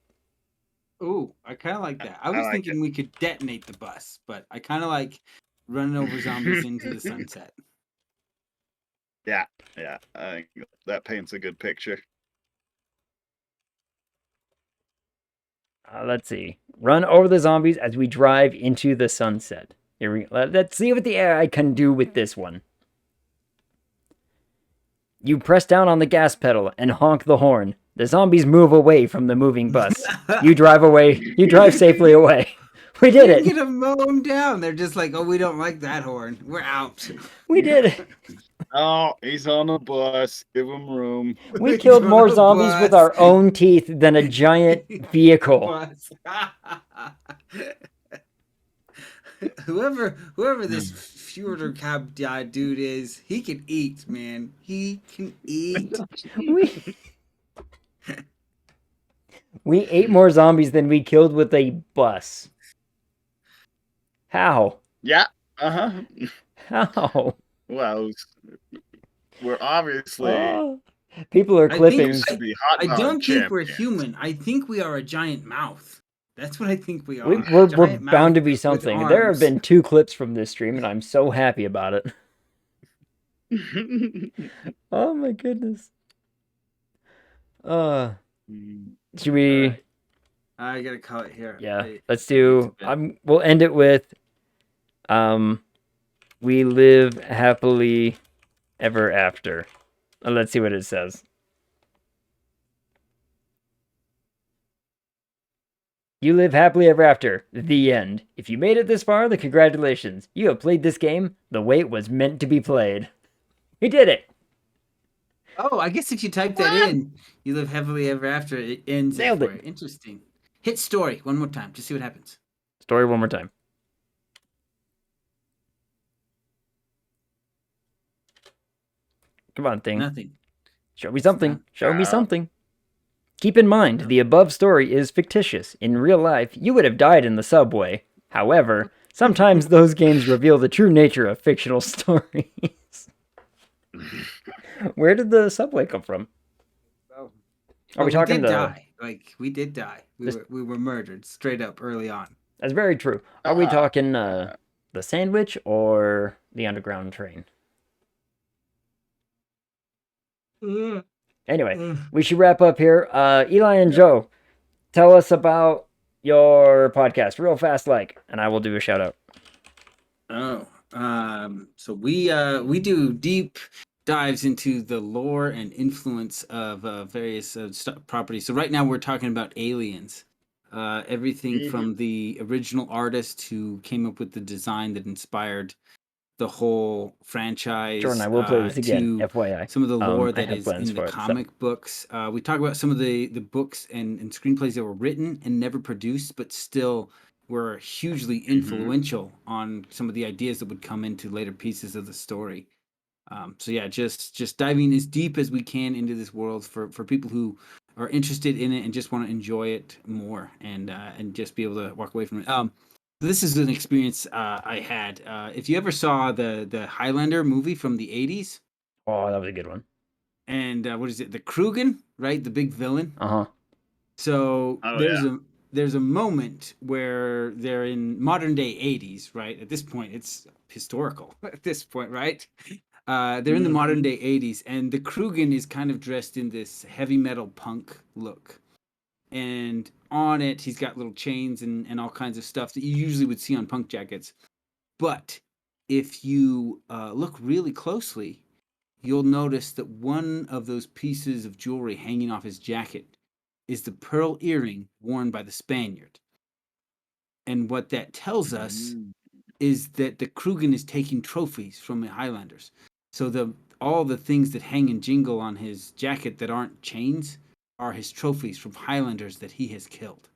Ooh, I kind of like that. I was like thinking we could detonate the bus, but I kind of like running over zombies into the sunset. Yeah, I think that paints a good picture. Let's see. Run over the zombies as we drive into the sunset. Let's see what the AI can do with this one. You press down on the gas pedal and honk the horn. The zombies move away from the moving bus. You drive away. You drive safely away. We did We're it. gonna mow them down. They're just like, oh, we don't like that horn. We're out. We did it. Oh, he's on a bus. Give him room. We killed on more a zombies with bus. our own teeth than a giant vehicle. Bus. whoever this Fjorder cab dude is, he can eat, man. He can eat. We ate more zombies than we killed with a bus. How? Yeah. How? Well, we're obviously. People are I clipping. think- to be hot I dog don't think we're champions. human. I think we are a giant mouth. That's what I think we are. We're Giant mouth bound to be with something. There have arms. been 2 clips from this stream, and I'm so happy about it. Oh my goodness. Should we? Alright. I gotta call it here. Yeah, Wait. let's do. We'll end it with. We live happily ever after. Let's see what it says. You live happily ever after. The end. If you made it this far, then congratulations. You have played this game the way it was meant to be played. We did it. Oh, I guess if you type that in, you live happily ever after. It ends. Nailed it. for you. Interesting. Hit story one more time to see what happens. Story one more time. Come on, thing. Nothing. Show me something. not- Show me something. Keep in mind, the above story is fictitious. In real life, you would have died in the subway. However, sometimes those games reveal the true nature of fictional stories. Where did the subway come from? Oh. Are we talking did to? die? Like we did die. We were murdered straight up early on. That's very true. Are we talking the sandwich or the underground train? Anyway, we should wrap up here. Eli and Joe, tell us about your podcast real fast, and I will do a shout out. So we do deep dives into the lore and influence of various properties. So right now we're talking about Aliens. Everything from the original artist who came up with the design that inspired the whole franchise. Jordan, I will play this again, to FYI. some of the lore I that have is plans in the for it, so. comic books. We talk about some of the books and screenplays that were written and never produced, but still were hugely influential on some of the ideas that would come into later pieces of the story. So yeah, just diving as deep as we can into this world for people who are interested in it and just want to enjoy it more and just be able to walk away from it. This is an experience I had. If you ever saw the Highlander movie from the 80s, Oh, that was a good one. and what is it, the Krugen, right, the big villain. Uh-huh. So Oh, there's a moment where they're in modern day 80s, right? At this point, it's historical. At this point, right? They're in the modern day 80s, and the Krugen is kind of dressed in this heavy metal punk look. And on it, he's got little chains and all kinds of stuff that you usually would see on punk jackets. But if you look really closely, you'll notice that one of those pieces of jewelry hanging off his jacket is the pearl earring worn by the Spaniard. And what that tells us is that the Krugen is taking trophies from the Highlanders. So all the things that hang and jingle on his jacket that aren't chains are his trophies from Highlanders that he has killed.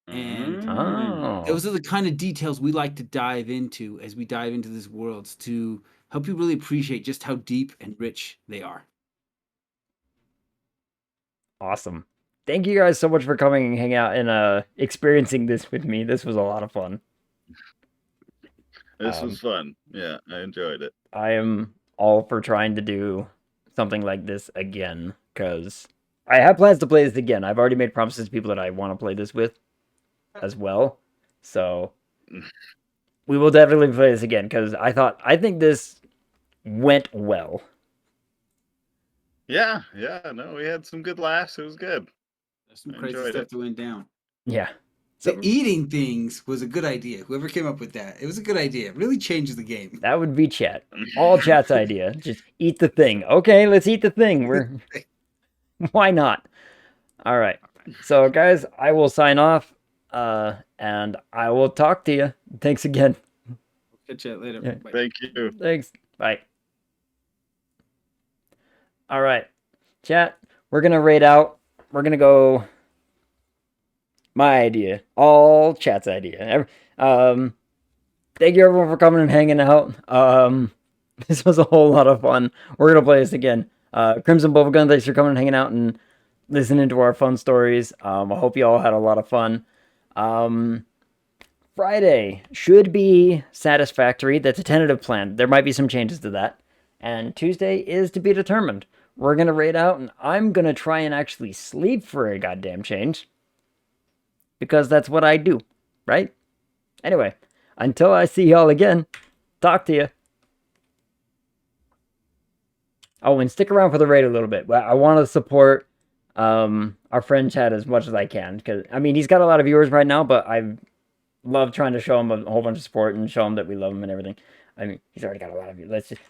And Oh. those are the kind of details we like to dive into as we dive into this world to help you really appreciate just how deep and rich they are. Awesome. Thank you guys so much for coming and hanging out and experiencing this with me. This was a lot of fun. This was fun. Yeah, I enjoyed it. I am all for trying to do something like this again, because I have plans to play this again. I've already made promises to people that I want to play this with as well. So we will definitely play this again, because I think this went well. Yeah, no, we had some good laughs. It was good. There's some I crazy enjoyed stuff it. that went down. Yeah. The eating things was a good idea. Whoever came up with that, it was a good idea. It really changes the game. That would be chat. All chat's idea. Just eat the thing. Okay, let's eat the thing. Why not? All right. So, guys, I will sign off, and I will talk to you. Thanks again. Catch you later. Yeah. Bye. Thank you. Thanks. Bye. All right, chat. We're gonna rate out. We're gonna go. My idea. All chat's idea. Thank you everyone for coming and hanging out. This was a whole lot of fun. We're gonna play this again. Crimson Bubblegum, thanks for coming and hanging out and listening to our fun stories. I hope you all had a lot of fun. Friday should be Satisfactory. That's a tentative plan. There might be some changes to that. And Tuesday is to be determined. We're gonna rate out, and I'm gonna try and actually sleep for a goddamn change. Because that's what I do, right? Anyway, until I see y'all again, talk to you. Oh, and stick around for the raid a little bit. I want to support our friend Chad as much as I can, because I mean he's got a lot of viewers right now, but I love trying to show him a whole bunch of support and show him that we love him and everything. I mean he's already got a lot of viewers. Let's just